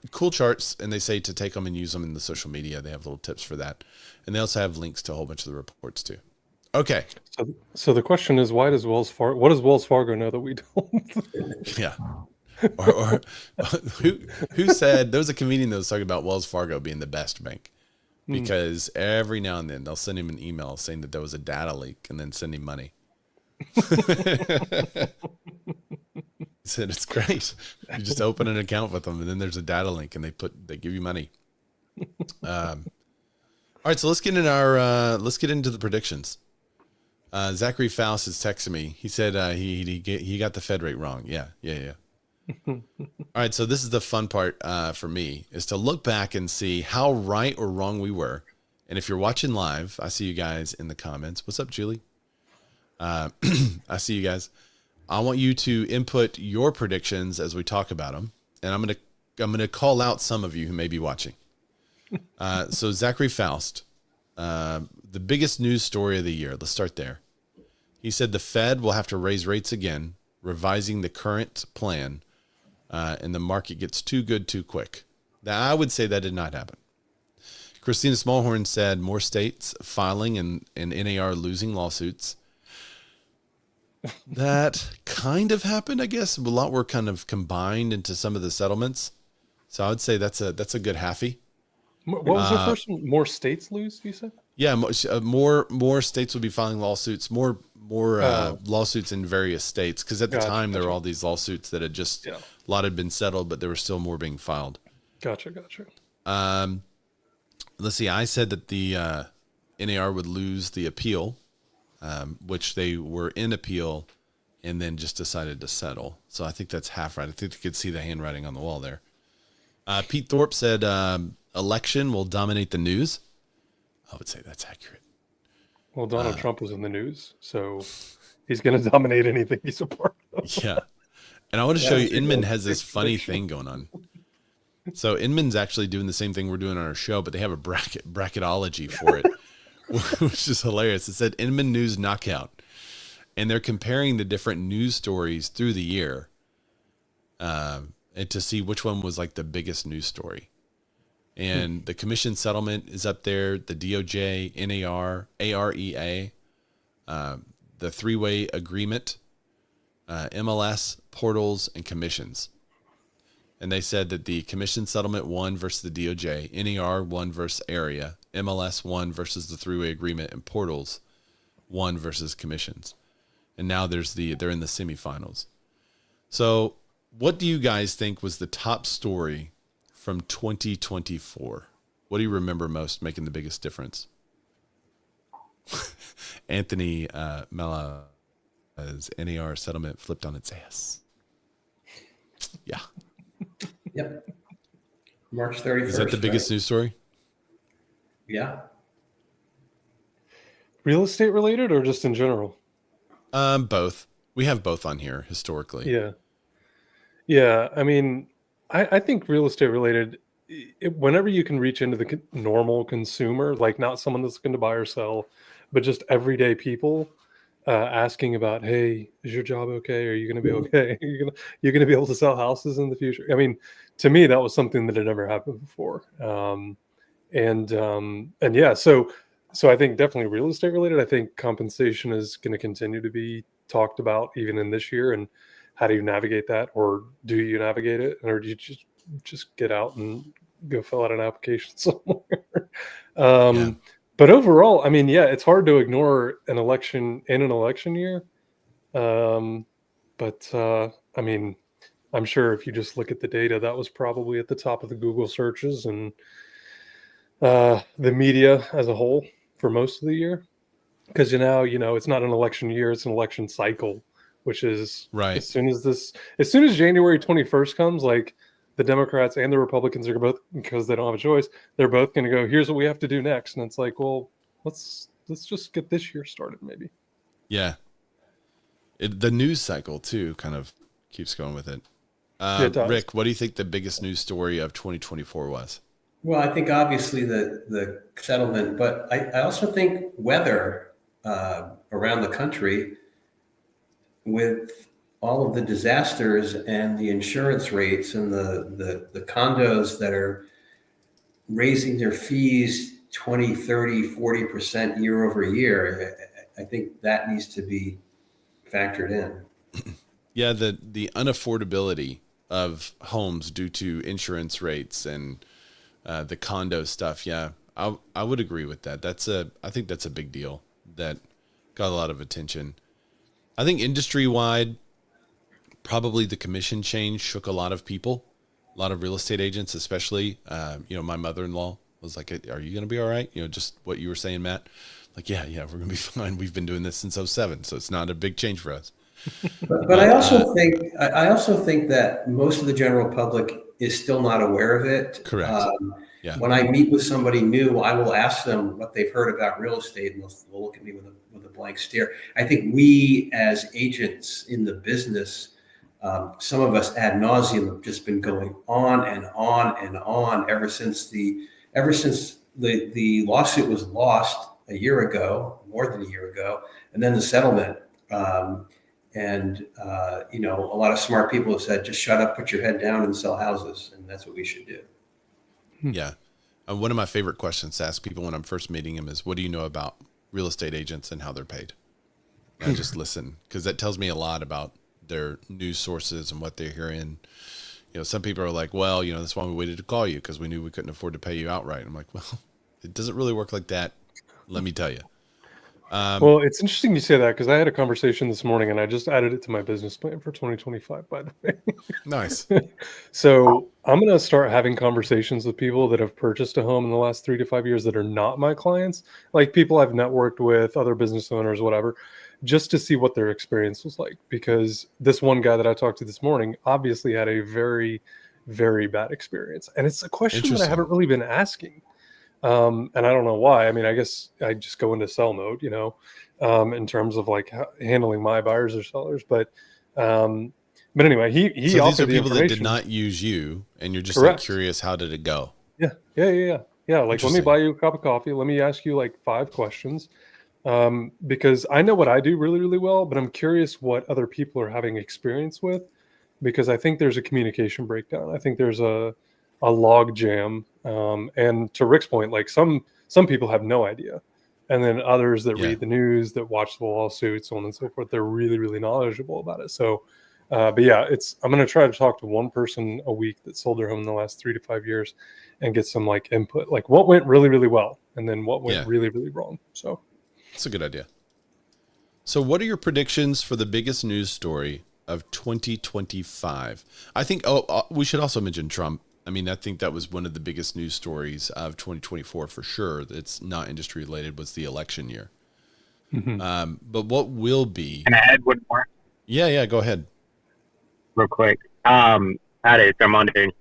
cool charts, and they say to take them and use them in the social media. They have little tips for that. And they also have links to a whole bunch of the reports too. Okay. So the question is, what does Wells Fargo know that we don't? Yeah. Or who said, there was a comedian that was talking about Wells Fargo being the best bank because every now and then they'll send him an email saying that there was a data leak and then send him money. He said it's great. You just open an account with them, and then there's a data link, and they give you money. All right, so let's get into the predictions. Zachary Faust is texting me. He said he got the Fed rate wrong. Yeah. All right, so this is the fun part for me, is to look back and see how right or wrong we were. And if you're watching live, I see you guys in the comments. What's up, Julie? I see you guys. I want you to input your predictions as we talk about them, and I'm gonna call out some of you who may be watching. So Zachary Faust, the biggest news story of the year. Let's start there. He said the Fed will have to raise rates again, revising the current plan, and the market gets too good too quick. Now, I would say that did not happen. Christina Smallhorn said more states filing and NAR losing lawsuits. That kind of happened, I guess. A lot were kind of combined into some of the settlements. So I would say that's a good halfie. What was the first one? More states lose, you said? Yeah, more states would be filing lawsuits, more lawsuits in various states. Because at the time, there were all these lawsuits that had just, a lot had been settled, but there were still more being filed. Gotcha. Let's see. I said that the NAR would lose the appeal, which they were in appeal and then just decided to settle. So I think that's half right. I think you could see the handwriting on the wall there. Pete Thorpe said election will dominate the news. I would say that's accurate. Well, Donald Trump was in the news, so he's going to dominate anything he's a part of. Yeah. And I want to show you, Inman has this funny thing going on. So Inman's actually doing the same thing we're doing on our show, but they have a bracketology for it, which is hilarious. It said Inman News Knockout. And they're comparing the different news stories through the year and to see which one was like the biggest news story. And the commission settlement is up there, the DOJ, NAR, AREA, the three-way agreement, MLS, portals, and commissions. And they said that the commission settlement won versus the DOJ, NAR won versus area, MLS won versus the three-way agreement, and portals won versus commissions. And now they're in the semifinals. So what do you guys think was the top story from 2024? What do you remember most making the biggest difference? Anthony Mala's NAR settlement flipped on its ass. Yeah. Yep. March 31st. Is that the biggest news story? Yeah. Real estate related or just in general? Both. We have both on here historically. Yeah. I mean, I think real estate related whenever you can reach into the normal consumer, like not someone that's going to buy or sell, but just everyday people asking about, hey, is your job okay? Are you going to be okay? You're gonna be able to sell houses in the future? I mean, to me, that was something that had never happened before. And yeah, so I think definitely real estate related. I think compensation is going to continue to be talked about even in this year. And how do you navigate that, or do you navigate it, or do you just get out and go fill out an application somewhere? Yeah. But overall, I mean, yeah, it's hard to ignore an election in an election year. But I mean, I'm sure if you just look at the data, that was probably at the top of the Google searches and the media as a whole for most of the year. Because it's not an election year; it's an election cycle, which is Right. as soon as January 21st comes, like the Democrats and the Republicans are both, because they don't have a choice, they're both going to go, here's what we have to do next, and it's like, well, let's just get this year started, maybe. Yeah. The news cycle too kind of keeps going with it. Yeah, it does. Rick, what do you think the biggest news story of 2024 was? Well, I think obviously the settlement, but I also think weather around the country with all of the disasters and the insurance rates and the condos that are raising their fees 20, 30, 40% year over year. I think that needs to be factored in. Yeah, the unaffordability of homes due to insurance rates and the condo stuff. Yeah, I would agree with that. I think that's a big deal that got a lot of attention. I think industry wide, probably the commission change shook a lot of people, a lot of real estate agents, especially. My mother-in-law was like, "Are you going to be all right?" Just what you were saying, Matt. Like, yeah, we're going to be fine. We've been doing this since 2007, so it's not a big change for us. But I also think that most of the general public is still not aware of it. Correct. Yeah. When I meet with somebody new, I will ask them what they've heard about real estate, and they'll look at me with a blank stare. I think we as agents in the business, some of us ad nauseum have just been going on and on and on ever since the lawsuit was lost a year ago, more than a year ago, and then the settlement. A lot of smart people have said, just shut up, put your head down and sell houses. And that's what we should do. Yeah. One of my favorite questions to ask people when I'm first meeting them is, what do you know about real estate agents and how they're paid? And I just listen, because that tells me a lot about their news sources and what they're hearing. Some people are like, well, that's why we waited to call you, because we knew we couldn't afford to pay you outright. I'm like, well, it doesn't really work like that. Let me tell you. Well, it's interesting you say that, because I had a conversation this morning and I just added it to my business plan for 2025, by the way. Nice. So I'm going to start having conversations with people that have purchased a home in the last 3 to 5 years that are not my clients, like people I've networked with, other business owners, whatever, just to see what their experience was like. Because this one guy that I talked to this morning obviously had a very, very bad experience. And it's a question that I haven't really been asking. And I don't know why. I mean, I guess I just go into sell mode, in terms of like handling my buyers or sellers. But anyway, he so offered these are the people that did information. not use you, and you're just like curious, how did it go? Yeah. Like, let me buy you a cup of coffee. Let me ask you like 5 questions, because I know what I do really, really well, but I'm curious what other people are having experience with, because I think there's a communication breakdown. I think there's a log jam. And to Rick's point, like some people have no idea. And then others that read the news, that watch the lawsuits, so on and so forth, they're really, really knowledgeable about it. So, I'm going to try to talk to one person a week that sold their home in the last 3 to 5 years and get some like input, like what went really, really well, and then what went really, really wrong. So that's a good idea. So what are your predictions for the biggest news story of 2025? I think, we should also mention Trump. I mean, I think that was one of the biggest news stories of 2024 for sure. That's not industry related, was the election year. Mm-hmm. But what will be? Can I add one more? Yeah, go ahead. Real quick. It's Armando.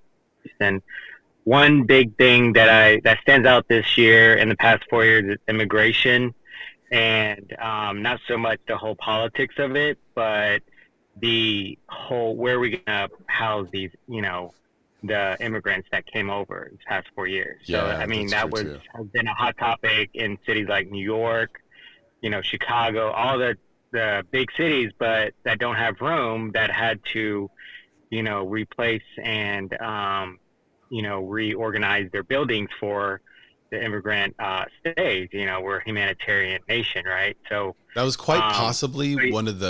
And one big thing that stands out this year in the past 4 years is immigration, and not so much the whole politics of it, but the whole, where are we going to house these, the immigrants that came over the past 4 years. So Yeah, I mean, that's that true too. has been a hot topic in cities like New York, Chicago, all the big cities, but that don't have room, that had to, replace and reorganize their buildings for the immigrant stays. We're a humanitarian nation, right? So That was quite um, possibly but one of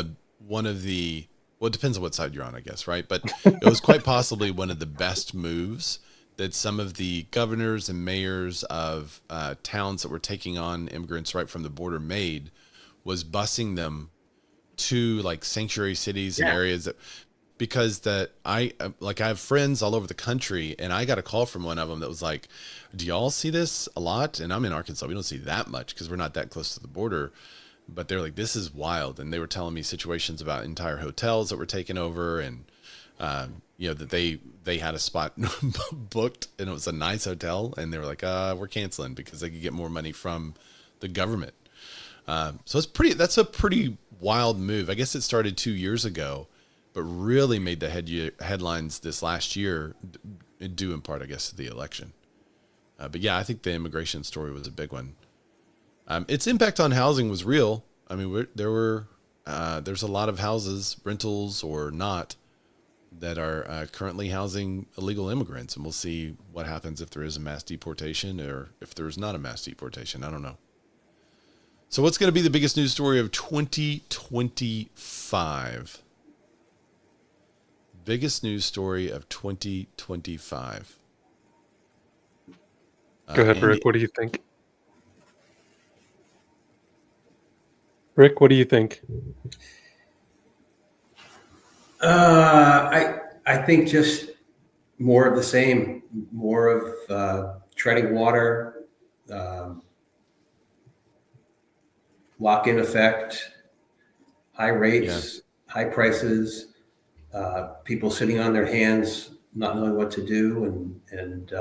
the well, it depends on what side you're on, I guess, right? But it was quite possibly one of the best moves that some of the governors and mayors of towns that were taking on immigrants right from the border made, was busing them to like sanctuary cities and yeah, areas that, because I have friends all over the country, and I got a call from one of them that was like, do y'all see this a lot? And I'm in Arkansas. We don't see that much because we're not that close to the border. But they're like, this is wild. And they were telling me situations about entire hotels that were taken over, and that they had a spot booked, and it was a nice hotel, and they were like, we're canceling because they could get more money from the government. So that's a pretty wild move. I guess it started 2 years ago, but really made the headlines this last year, due in part, I guess, to the election. But yeah, I think the immigration story was a big one. Its impact on housing was real. I mean, there's a lot of houses, rentals or not, that are currently housing illegal immigrants, and we'll see what happens if there is a mass deportation or if there is not a mass deportation. I don't know. So what's going to be the biggest news story of 2025? Biggest news story of 2025. Go ahead, Rick. What do you think? Rick, what do you think? I think just more of the same, more of treading water, lock-in effect, high rates, high prices, people sitting on their hands, not knowing what to do, and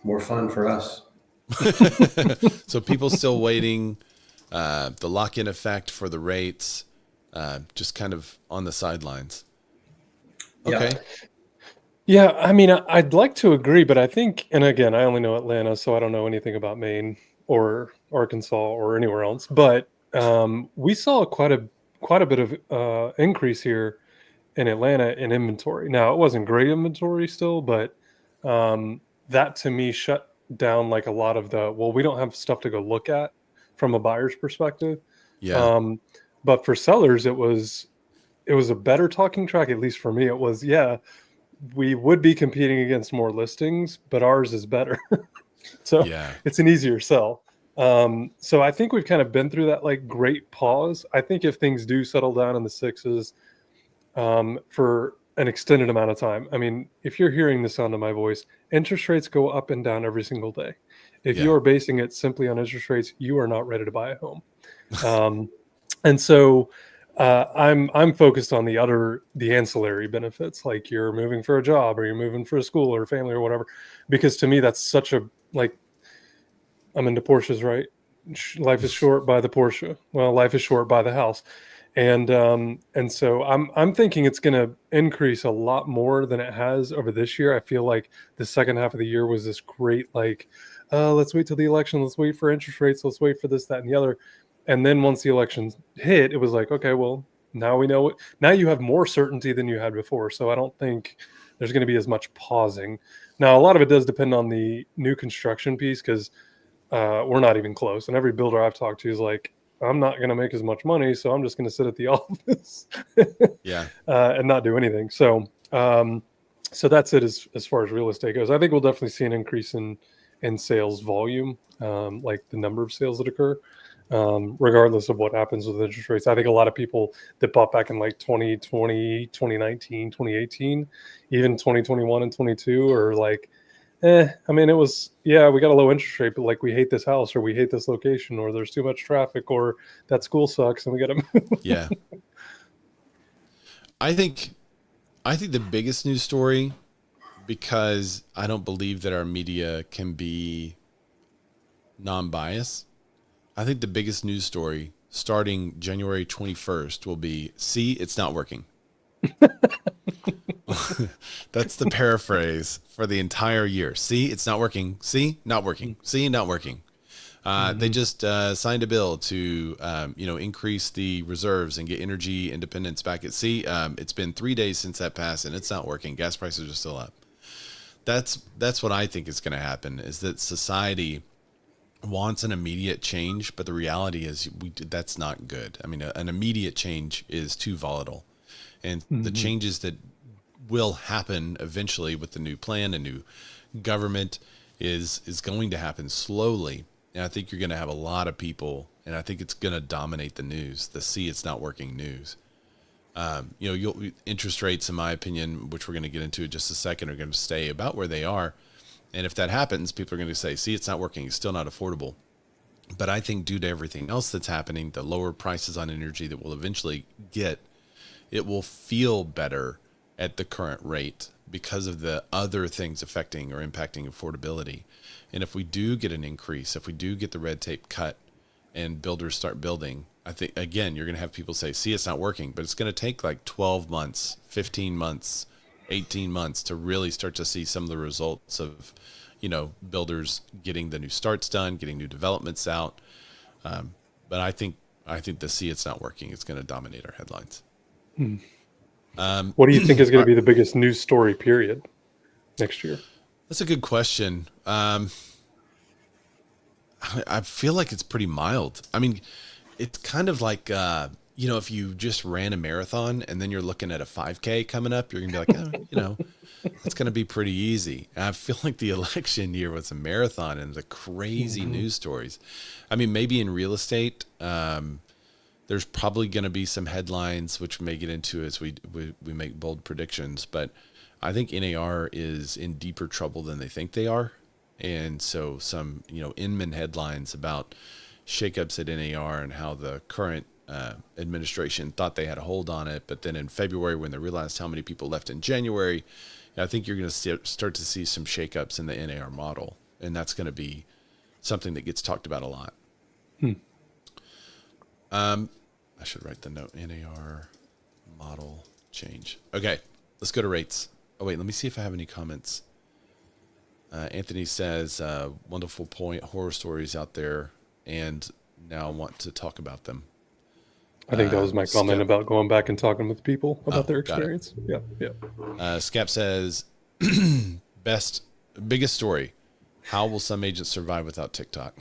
more fun for us. So people still waiting, the lock-in effect for the rates, just kind of on the sidelines. Okay. Yeah, I mean, I'd like to agree, but I think, and again, I only know Atlanta, so I don't know anything about Maine or Arkansas or anywhere else. But we saw quite a bit of increase here in Atlanta in inventory. Now, it wasn't great inventory still, but that to me shut down like a lot of we don't have stuff to go look at from a buyer's perspective. Yeah. But for sellers, it was a better talking track, at least for me. It was, we would be competing against more listings, but ours is better. So it's an easier sell. So I think we've kind of been through that like great pause. I think if things do settle down in the sixes for an extended amount of time, I mean, if you're hearing the sound of my voice, interest rates go up and down every single day. If you are basing it simply on interest rates, you are not ready to buy a home. And so I'm focused on the ancillary benefits, like you're moving for a job or you're moving for a school or a family or whatever, because to me, that's such a, like, I'm into Porsches, right? Life is short, buy the Porsche. Well, life is short, buy the house. And so I'm thinking it's going to increase a lot more than it has over this year. I feel like the second half of the year was this great, like, let's wait till the election. Let's wait for interest rates. Let's wait for this, that, and the other. And then once the elections hit, it was like, okay, well, now we know it. Now you have more certainty than you had before. So I don't think there's going to be as much pausing. Now, a lot of it does depend on the new construction piece, because we're not even close. And every builder I've talked to is like, I'm not going to make as much money, so I'm just going to sit at the office and not do anything. So that's it as far as real estate goes. I think we'll definitely see an increase in sales volume, like the number of sales that occur. Regardless of what happens with interest rates. I think a lot of people that bought back in like 2020, 2019, 2018, even 2021 and 22 are like, I mean, it was, we got a low interest rate, but like we hate this house or we hate this location or there's too much traffic or that school sucks and we got to move. Yeah. I think the biggest news story, because I don't believe that our media can be non-biased, I think the biggest news story starting January 21st will be, see, it's not working. That's the paraphrase for the entire year. See, it's not working. See, not working. See, not working. They just signed a bill to, increase the reserves and get energy independence back at sea. It's been 3 days since that passed, and it's not working. Gas prices are still up. That's what I think is going to happen, is that society wants an immediate change, but the reality is that's not good. I mean, an immediate change is too volatile, and the changes that will happen eventually with the new plan, a new government, is going to happen slowly. And I think you're going to have a lot of people, and I think it's going to dominate the news, the see it's not working news. Interest rates, in my opinion, which we're going to get into in just a second, are going to stay about where they are. And if that happens, people are going to say, see, it's not working. It's still not affordable. But I think due to everything else that's happening, the lower prices on energy that we'll eventually get, it will feel better at the current rate because of the other things affecting or impacting affordability. And if we do get an increase, if we do get the red tape cut and builders start building, I think, again, you're going to have people say, see, it's not working, but it's going to take like 12 months, 15 months, 18 months to really start to see some of the results of, builders getting the new starts done, getting new developments out. But I think the see it's not working is going to dominate our headlines. What do you think is going to be the biggest news story period next year? That's a good question. I feel like it's pretty mild. I mean, it's kind of like, if you just ran a marathon and then you're looking at a 5K coming up, you're going to be like, it's going to be pretty easy. And I feel like the election year was a marathon and the crazy news stories. I mean, maybe in real estate, there's probably going to be some headlines, which we may get into as we make bold predictions. But I think NAR is in deeper trouble than they think they are. And so some, Inman headlines about shakeups at NAR and how the current administration thought they had a hold on it. But then in February, when they realized how many people left in January, I think you're going to start to see some shakeups in the NAR model. And that's going to be something that gets talked about a lot. I should write the note, NAR model change. Okay, let's go to rates. Oh, wait, let me see if I have any comments. Anthony says, wonderful point, horror stories out there, and now want to talk about them. I think that was my comment about going back and talking with people about their experience. Yeah. Scap says, biggest story. How will some agents survive without TikTok?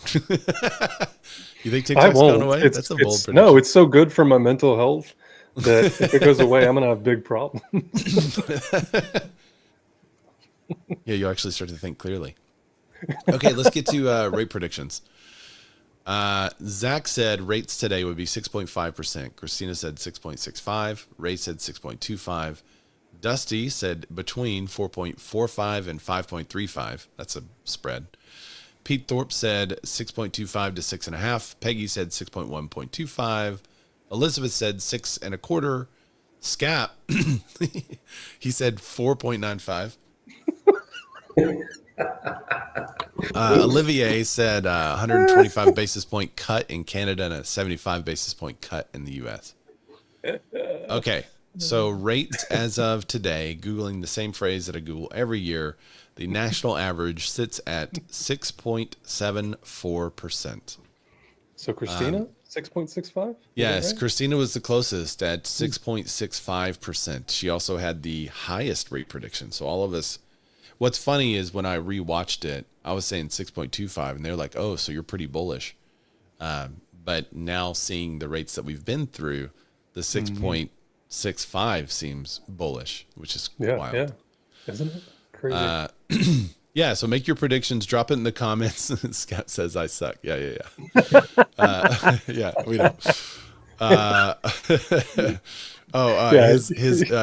You think TikTok's gone away? That's a bold prediction. No, it's so good for my mental health that if it goes away, I'm going to have big problems. Yeah, you actually start to think clearly. Okay, let's get to rate predictions. Zach said rates today would be 6.5%. Christina said 6.65. Ray said 6.25. Dusty said between 4.45 and 5.35. That's a spread. Pete Thorpe said 6.25 to 6.5. Peggy said 6.1.25. Elizabeth said 6.25. Scap, he said 4.95. Olivier said 125 basis point cut in Canada and a 75 basis point cut in the U.S. Okay, so rates as of today, Googling the same phrase that I Google every year, the national average sits at 6.74%. So Christina, 6.65? Yes, right? Christina was the closest at 6.65%. She also had the highest rate prediction. So all of us, what's funny is when I rewatched it, I was saying 6.25 and they're like, oh, so you're pretty bullish. But now seeing the rates that we've been through, the 6.65 seems bullish, which is wild. Yeah, isn't it? Crazy. Yeah, so make your predictions. Drop it in the comments. Scott says I suck. Yeah. Yeah, we don't. His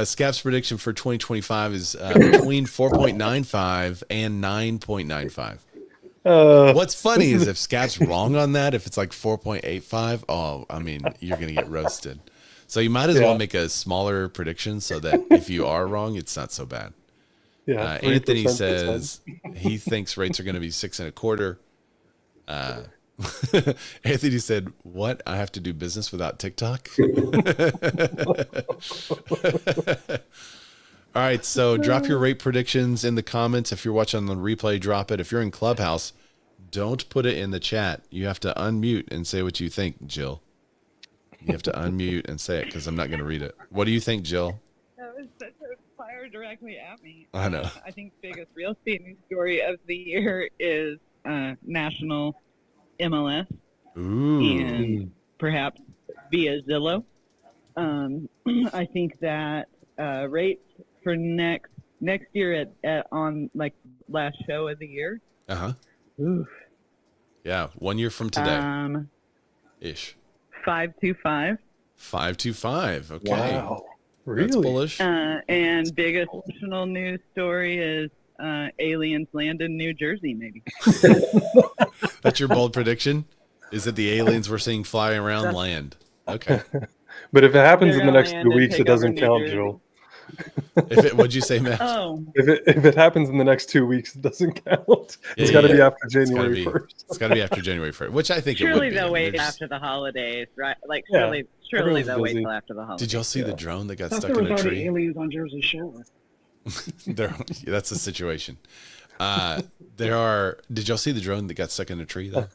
Scap's prediction for 2025 is between 4.95 and 9.95. What's funny is if Scap's wrong on that, if it's like 4.85, you're going to get roasted. So you might as well make a smaller prediction so that if you are wrong, it's not so bad. Yeah, Anthony says he thinks rates are going to be 6.25. Anthony said, "What? I have to do business without TikTok?" All All right, so drop your rate predictions in the comments. If you're watching on the replay, drop it. If you're in Clubhouse, don't put it in the chat. You have to unmute and say what you think, Jill. You have to unmute and say it because I'm not going to read it. What do you think, Jill? That was such a fire directly at me. I know. I think biggest real estate news story of the year is national MLS Ooh. and perhaps via Zillow. I think that rates for next year at on like last show of the year. Uh-huh. Yeah, 1 year from today. Ish. 5.25. 5.25. Okay. Wow. Really? That's bullish. And biggest national news story is aliens land in New Jersey, maybe. That's your bold prediction? Is that the aliens we're seeing fly around land? Okay. But if it happens They're in the gonna next land 2 and weeks, take it doesn't over New count, Jersey. Jill. What'd you say, Matt? Oh, If it happens in the next 2 weeks, it doesn't count. It's got to be after January 1st. It's got to be after January 1st, which I think surely it would be. they'll I mean, wait they're just- after the holidays, right? Like Yeah, surely everyone's they'll wait busy. till after the holidays. Did y'all see the drone that got I thought stuck there in was a already tree? aliens on Jersey Shore. That's the situation. Did y'all see the drone that got stuck in a tree though?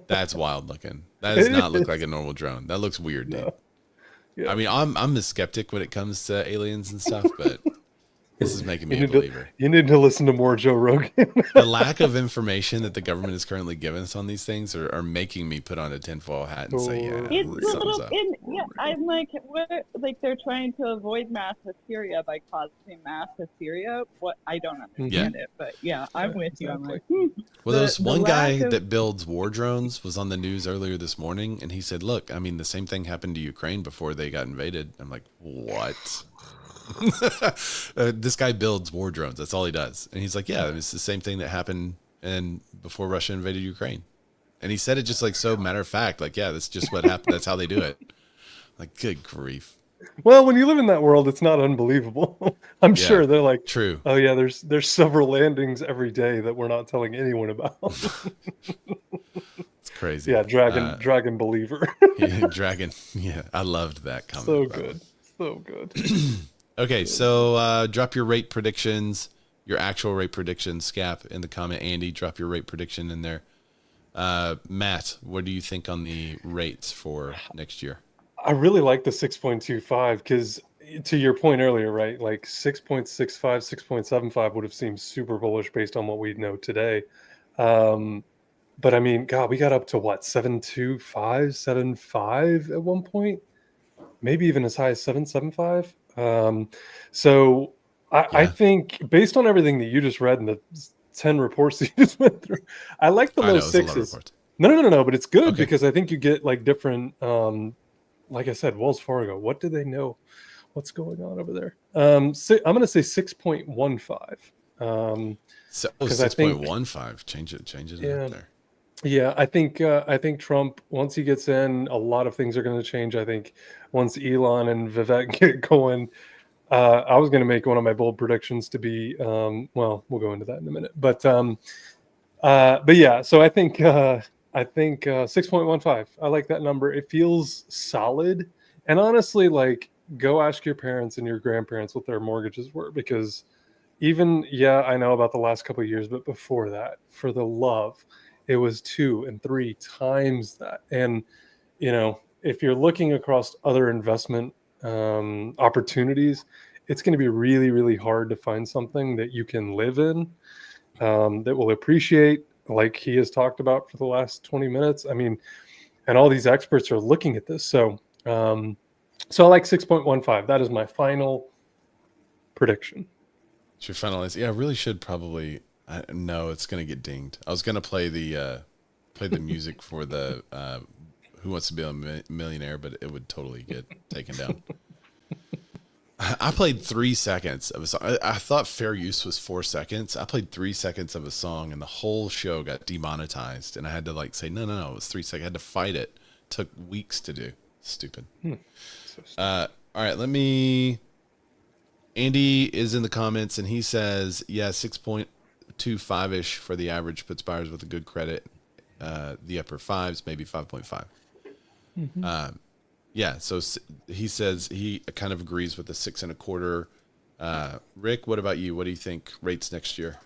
That's wild looking. That does not look like a normal drone. That looks weird, dude. No. Yeah. I mean, I'm a skeptic when it comes to aliens and stuff, but this is making me You a need to- believer. You need to listen to more Joe Rogan. The lack of information that the government is currently giving us on these things are making me put on a tinfoil hat and say, yeah, It's a something's little, up. yeah. I'm like, what? Like they're trying to avoid mass hysteria by causing mass hysteria. What? I don't understand it, but yeah, I'm with you. I'm like, Well, there's the one guy lack of- that builds war drones was on the news earlier this morning, and he said, look, I mean, the same thing happened to Ukraine before they got invaded. I'm like, what? This guy builds war drones. That's all he does. And he's like, yeah, it's the same thing that happened before Russia invaded Ukraine. And he said it just like so matter of fact, like, yeah, that's just what happened. That's how they do it. Like, good grief. Well, when you live in that world, it's not unbelievable. I'm sure they're like, True. oh yeah, there's several landings every day that we're not telling anyone about. It's crazy. Yeah, dragon believer. Yeah, dragon. Yeah, I loved that comment. So by the way. good. So good. Okay, so drop your rate predictions, your actual rate predictions, Scap, in the comment. Andy, drop your rate prediction in there. Matt, what do you think on the rates for next year? I really like the 6.25 because to your point earlier, right? Like 6.65, 6.75 would have seemed super bullish based on what we know today. But I mean, God, we got up to what, 7.25, 7.5 at one point, maybe even as high as 7.75. So I think based on everything that you just read and the 10 reports that you just went through, I like the I know, low it's a lot of sixes. reports. No, but it's good Okay. because I think you get like different, like I said, Wells Fargo. What do they know? What's going on over there? I'm going to say 6.15. So 'cause I think- 6.15. Change it Yeah. up there. Yeah, I think Trump, once he gets in, a lot of things are going to change. I think once Elon and Vivek get going, I was going to make one of my bold predictions to be, well, we'll go into that in a minute. But yeah, so I think 6.15. I like that number. It feels solid. And honestly, like, go ask your parents and your grandparents what their mortgages were, because even, yeah, I know about the last couple of years, but before that, for the love, it was 2 and 3 times that. And, you know, if you're looking across other investment opportunities, it's going to be really, really hard to find something that you can live in that will appreciate, like he has talked about for the last 20 minutes. I mean, and all these experts are looking at this. So I like 6.15. That is my final prediction. Should finalize. Yeah, I really should probably. No, it's gonna get dinged. I was gonna play the music for the Who Wants to Be a Millionaire, but it would totally get taken down. I played 3 seconds of a song. I thought fair use was 4 seconds. I played 3 seconds of a song, and the whole show got demonetized. And I had to like say, no, it was 3 seconds. I had to fight it. Took weeks to do. Stupid. So stupid. All right, Andy is in the comments, and he says, yeah, 6.25-ish for the average puts buyers with a good credit. The upper 5s, maybe 5.5. Yeah, so he says he kind of agrees with the 6.25 Rick, what about you? What do you think rates next year?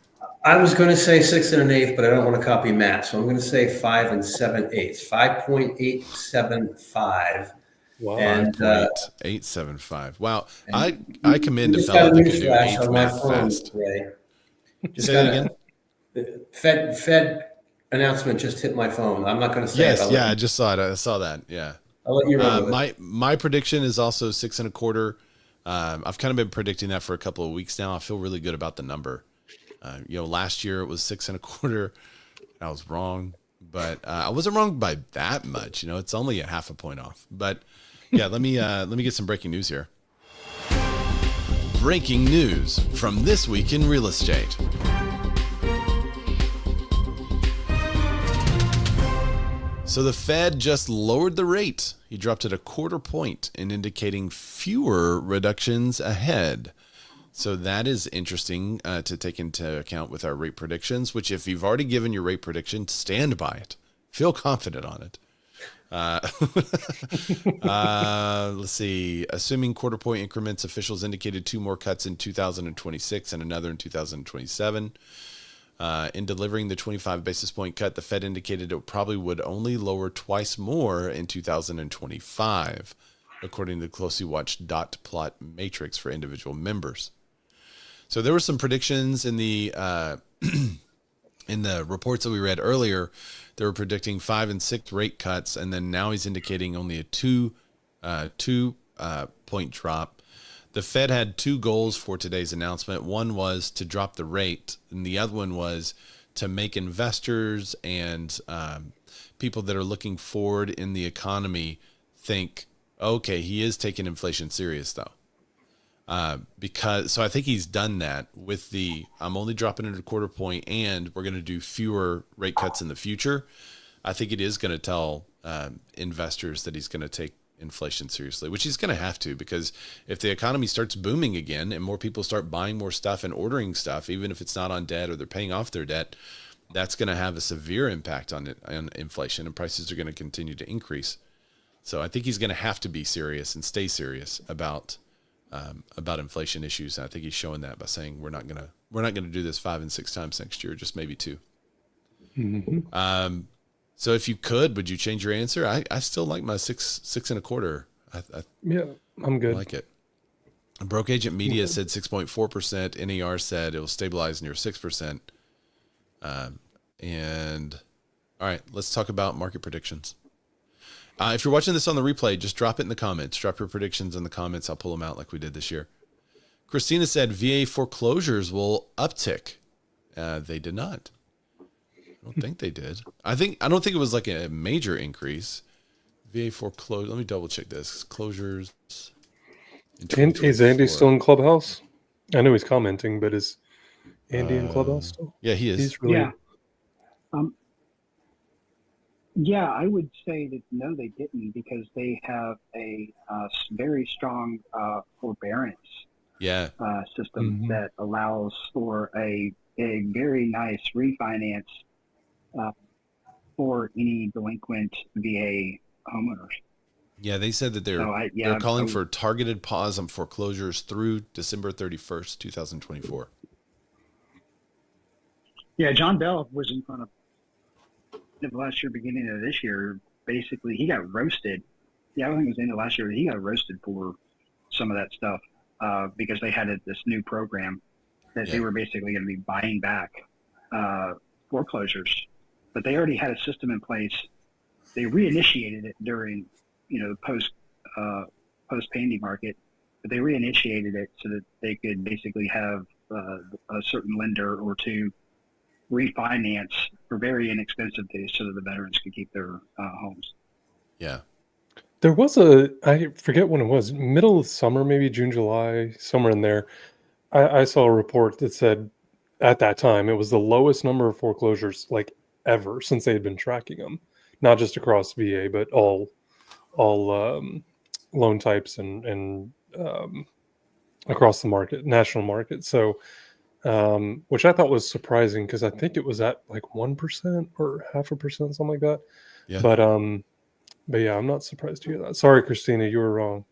I was going to say 6 1/8, but I don't want to copy Matt, so I'm going to say 5 7/8, 5.875. Wow. And 5.875. Wow. I commend a just got fellow a that can do newsflash age on my math phone, fast. Ray. Just Say that again? Fed announcement just hit my phone. I'm not going to say Yes, it. yeah, I just saw it. I saw that. Yeah. I'll let you run with it. My prediction is also 6 1/4. I've kind of been predicting that for a couple of weeks now. I feel really good about the number. Last year it was 6 1/4. I was wrong, but I wasn't wrong by that much. It's only a half a point off. But yeah, let me get some breaking news here. Breaking news from This Week in Real Estate. So the Fed just lowered the rate. He dropped it 1/4 point and indicating fewer reductions ahead. So that is interesting to take into account with our rate predictions, which if you've already given your rate prediction, stand by it. Feel confident on it. Let's see. Assuming 1/4 point increments, officials indicated 2 more cuts in 2026 and another in 2027. In delivering the 25 basis point cut, the Fed indicated it probably would only lower twice more in 2025, according to the closely watched dot plot matrix for individual members. So there were some predictions in the in the reports that we read earlier. They were predicting 5 and 6 rate cuts, and then now he's indicating only a 2 point drop. The Fed had 2 goals for today's announcement. One was to drop the rate, and the other one was to make investors and people that are looking forward in the economy think, okay, he is taking inflation serious though. So I think he's done that with I'm only dropping it 1/4 point and we're going to do fewer rate cuts in the future. I think it is going to tell investors that he's going to take inflation seriously, which he's going to have to, because if the economy starts booming again and more people start buying more stuff and ordering stuff, even if it's not on debt or they're paying off their debt, that's going to have a severe impact on inflation, and prices are going to continue to increase. So I think he's going to have to be serious and stay serious about inflation issues. And I think he's showing that by saying we're not going to do this 5 and 6 times next year, just maybe 2. Mm-hmm. So if you would you change your answer? I still like my 6 1/4. Yeah, I'm good. I like it. Broke Agent Media said 6.4%. NAR said it will stabilize near 6%. And all right, let's talk about market predictions. If you're watching this on the replay, just drop it in the comments. Drop your predictions in the comments. I'll pull them out like we did this year. Christina said VA foreclosures will uptick. They did not. I don't think they did. I don't think it was like a major increase. VA foreclosure. Let me double check this. Closures. Is Andy still in Clubhouse? I know he's commenting, but is Andy in Clubhouse still? Yeah, he is. He's really... Yeah. Yeah, I would say that no, they didn't, because they have a very strong forbearance system that allows for a very nice refinance for any delinquent VA homeowners. Yeah, they said that they're calling for targeted pause on foreclosures through December 31st, 2024. Yeah, John Bell was in front of last year, beginning of this year. Basically, he got roasted. Yeah, I don't think it was the end of last year. He got roasted for some of that stuff because they had this new program that they were basically going to be buying back foreclosures, but they already had a system in place. They reinitiated it during, the post Pandy market, but they reinitiated it so that they could basically have a certain lender or two refinance for very inexpensive days so that the veterans could keep their homes. Yeah. There was I forget when it was, middle of summer, maybe June, July, somewhere in there. I saw a report that said at that time it was the lowest number of foreclosures like ever since they had been tracking them, not just across VA, but all loan types and across the market, national market. So, which I thought was surprising because I think it was at like 1% or 0.5%, something like that. Yeah. But yeah, I'm not surprised to hear that. Sorry, Christina, you were wrong.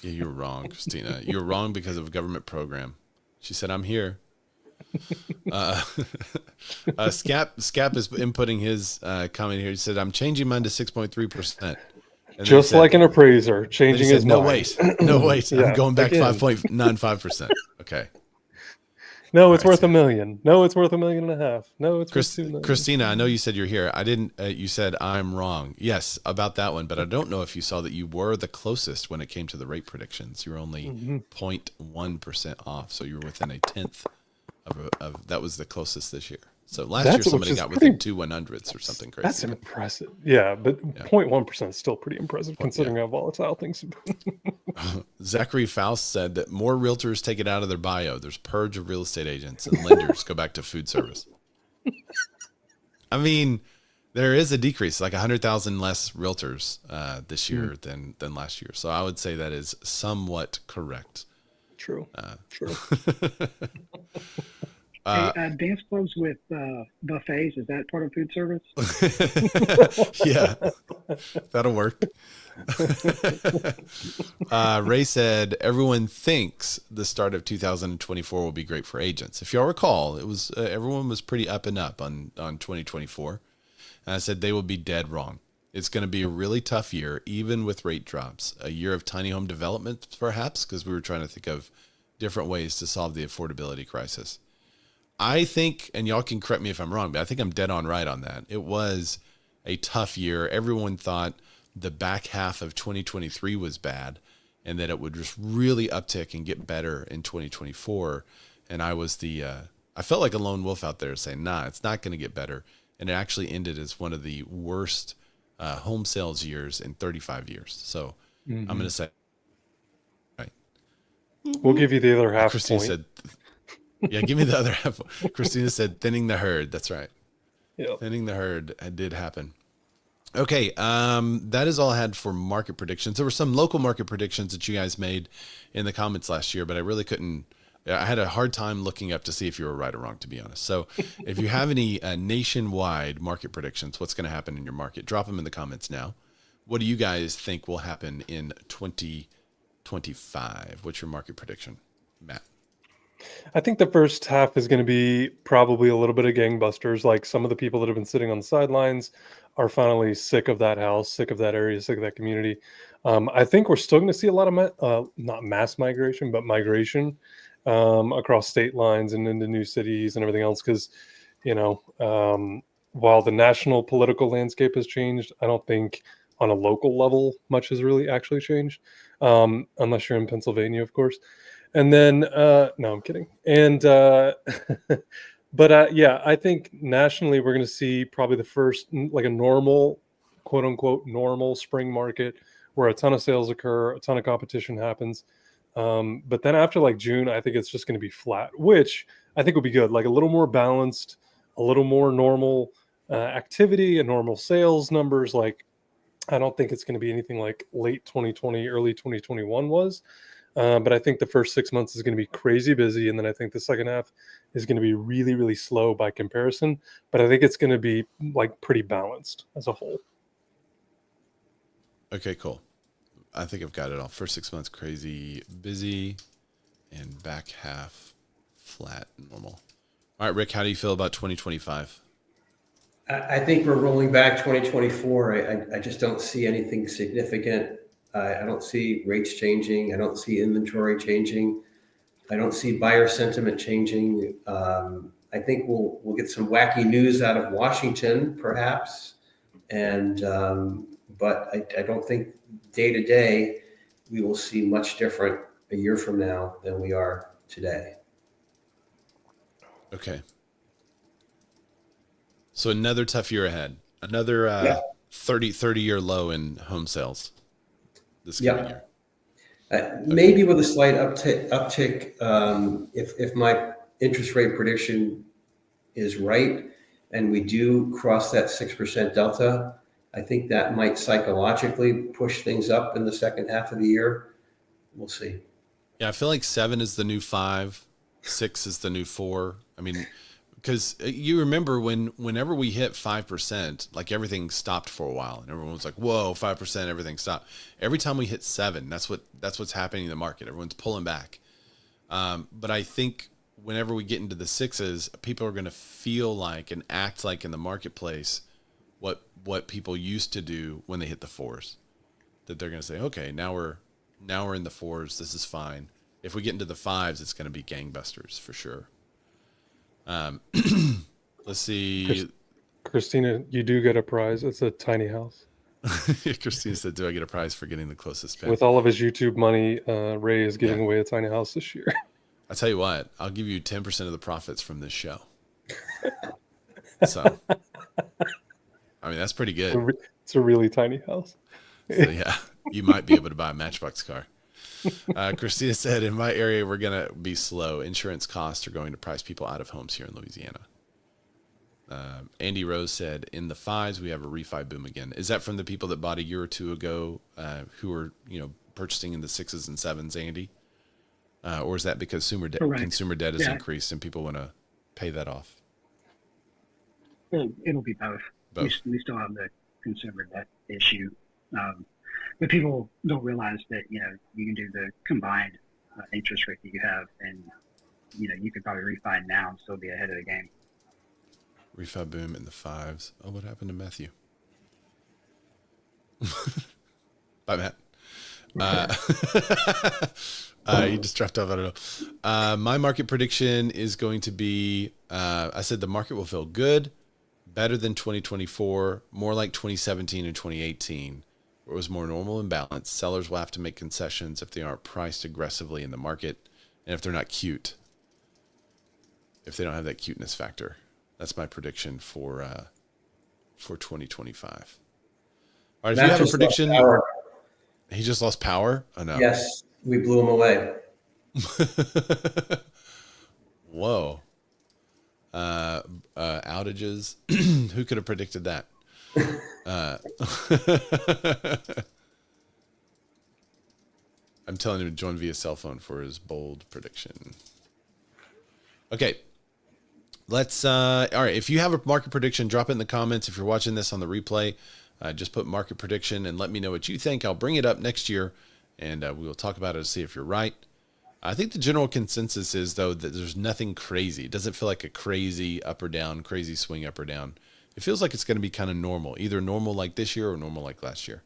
Yeah, you were wrong, Christina. You were wrong because of a government program. She said, I'm here. Scap is inputting his comment here. He said, I'm changing mine to 6.3%. Just like an appraiser changing his no, mind. No, wait. Yeah, I'm going back again. 5.95%. Okay. No, it's All right, worth so- $1 million. No, it's worth $1.5 million. No, it's worth $2 million. Christina, I know you said you're here. I didn't. You said I'm wrong. Yes, about that one, but I don't know if you saw that you were the closest when it came to the rate predictions. You're only 0.1% off, so you're within a tenth of that was the closest this year. So last year somebody got within 2 100ths or something crazy. That's impressive. Yeah, but 0.1% is still pretty impressive considering how volatile things have been. Zachary Faust said that more realtors take it out of their bio. There's purge of real estate agents and lenders go back to food service. I mean, there is a decrease, like 100,000 less realtors this year than last year. So I would say that is somewhat correct. True. True. Dance clubs with buffets, is that part of food service? Yeah, that'll work. Ray said, everyone thinks the start of 2024 will be great for agents. If y'all recall, it was everyone was pretty up and up on 2024. And I said they will be dead wrong. It's going to be a really tough year, even with rate drops. A year of tiny home development, perhaps, because we were trying to think of different ways to solve the affordability crisis. I think, and y'all can correct me if I'm wrong, but I think I'm dead on right on that. It was a tough year. Everyone thought the back half of 2023 was bad and that it would just really uptick and get better in 2024. And I was I felt like a lone wolf out there saying, nah, it's not going to get better. And it actually ended as one of the worst home sales years in 35 years. So I'm going to say, right. We'll give you the other half Christine point. said, yeah, give me the other half. Christina said, thinning the herd. That's right. Yep. Thinning the herd did happen. Okay, that is all I had for market predictions. There were some local market predictions that you guys made in the comments last year, but I really couldn't. I had a hard time looking up to see if you were right or wrong, to be honest. So if you have any nationwide market predictions, what's going to happen in your market, drop them in the comments now. What do you guys think will happen in 2025? What's your market prediction, Matt? I think the first half is going to be probably a little bit of gangbusters. Like some of the people that have been sitting on the sidelines are finally sick of that house, sick of that area, sick of that community. I think we're still going to see a lot of not mass migration, but migration across state lines and into new cities and everything else. Because, while the national political landscape has changed, I don't think on a local level much has really actually changed, unless you're in Pennsylvania, of course. And then, no, I'm kidding. And, but yeah, I think nationally we're going to see probably the first, like a normal, quote unquote, normal spring market where a ton of sales occur, a ton of competition happens. But then after like June, I think it's just going to be flat, which I think will be good. Like a little more balanced, a little more normal activity and normal sales numbers. Like, I don't think it's going to be anything like late 2020, early 2021 was. But I think the first 6 months is going to be crazy busy. And then I think the second half is going to be really, really slow by comparison. But I think it's going to be like pretty balanced as a whole. Okay, cool. I think I've got it all. First 6 months, crazy busy, and back half flat, normal. All right, Rick, how do you feel about 2025? I think we're rolling back 2024. I just don't see anything significant. I don't see rates changing. I don't see inventory changing. I don't see buyer sentiment changing. I think we'll get some wacky news out of Washington, perhaps, and but I don't think day to day we will see much different a year from now than we are today. Okay. So another tough year ahead. Another 30-year low in home sales this coming year. Maybe with a slight uptick if my interest rate prediction is right and we do cross that 6% delta. I think that might psychologically push things up in the second half of the year. We'll see. Yeah, I feel like 7 is the new 5, 6 is the new 4. I mean, because you remember whenever we hit 5%, like everything stopped for a while, and everyone was like, "Whoa, 5%, everything stopped." Every time we hit 7, that's what's happening in the market. Everyone's pulling back. But I think whenever we get into the sixes, people are going to feel like and act like in the marketplace what people used to do when they hit the fours. That they're going to say, okay, now we're in the fours. This is fine. If we get into the fives, it's going to be gangbusters for sure. Let's see. Christina, you do get a prize. It's a tiny house. Christina said, do I get a prize for getting the closest pin? With all of his YouTube money, Ray is giving away a tiny house this year. I'll tell you what, I'll give you 10% of the profits from this show. So, I mean, that's pretty good. It's a really tiny house. So, yeah, you might be able to buy a Matchbox car. Christina said, in my area, we're going to be slow. Insurance costs are going to price people out of homes here in Louisiana. Andy Rose said, in the fives, we have a refi boom again. Is that from the people that bought a year or two ago who were, purchasing in the sixes and sevens, Andy? Or is that because consumer debt has increased and people want to pay that off? It'll be both. We still have the consumer debt issue. But people don't realize that, you can do the combined interest rate that you have, and, you could probably refi now and still be ahead of the game. Refi boom in the fives. Oh, what happened to Matthew? Bye, Matt. He just dropped off. I don't know. My market prediction is going to be, I said the market will feel good, better than 2024, more like 2017 and 2018, where it was more normal and balanced. Sellers will have to make concessions if they aren't priced aggressively in the market and if they're not cute, if they don't have that cuteness factor. That's my prediction for 2025. All right, if you have a prediction, he just lost power. Oh no! Yes, we blew him away. Whoa! Outages. Who could have predicted that? I'm telling him to join via cell phone for his bold prediction. Okay. Let's, all right. If you have a market prediction, drop it in the comments. If you're watching this on the replay, just put market prediction and let me know what you think. I'll bring it up next year and we will talk about it to see if you're right. I think the general consensus is, though, that there's nothing crazy. It doesn't feel like a crazy up or down, crazy swing up or down. It feels like it's going to be kind of normal, either normal like this year or normal like last year.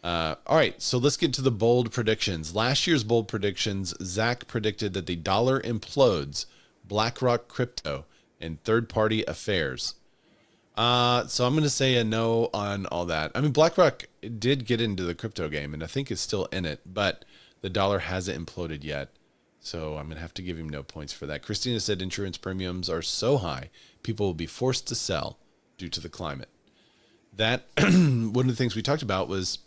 All right, so let's get to the bold predictions. Last year's bold predictions, Zach predicted that the dollar implodes, BlackRock crypto, and third-party affairs. So I'm going to say a no on all that. I mean, BlackRock did get into the crypto game, and I think is still in it, but the dollar hasn't imploded yet. So I'm going to have to give him no points for that. Christina said insurance premiums are so high, people will be forced to sell due to the climate. That, one of the things we talked about was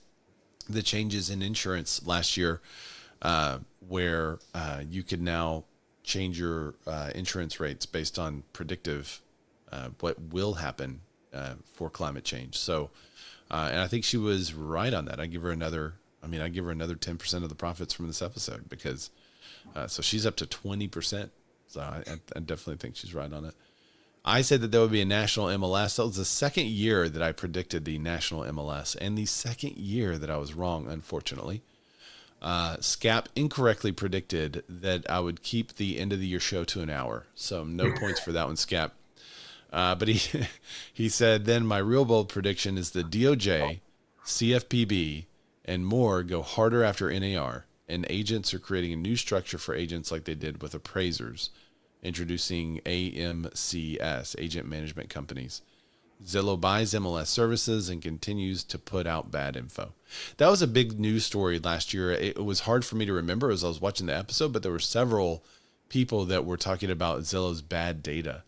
the changes in insurance last year, where you could now change your insurance rates based on predictive what will happen for climate change. So, and I think she was right on that. I give her another 10% of the profits from this episode because, so she's up to 20%. So I definitely think she's right on it. I said that there would be a national MLS. That was the second year that I predicted the national MLS and the second year that I was wrong, unfortunately. Scap incorrectly predicted that I would keep the end of the year show to an hour. So no points for that one, Scap. But he said, then my real bold prediction is the DOJ, CFPB, and more go harder after NAR, and agents are creating a new structure for agents like they did with appraisers, introducing AMCS, agent management companies. Zillow buys MLS services and continues to put out bad info. That was a big news story last year. It was hard for me to remember as I was watching the episode, but there were several people that were talking about Zillow's bad data.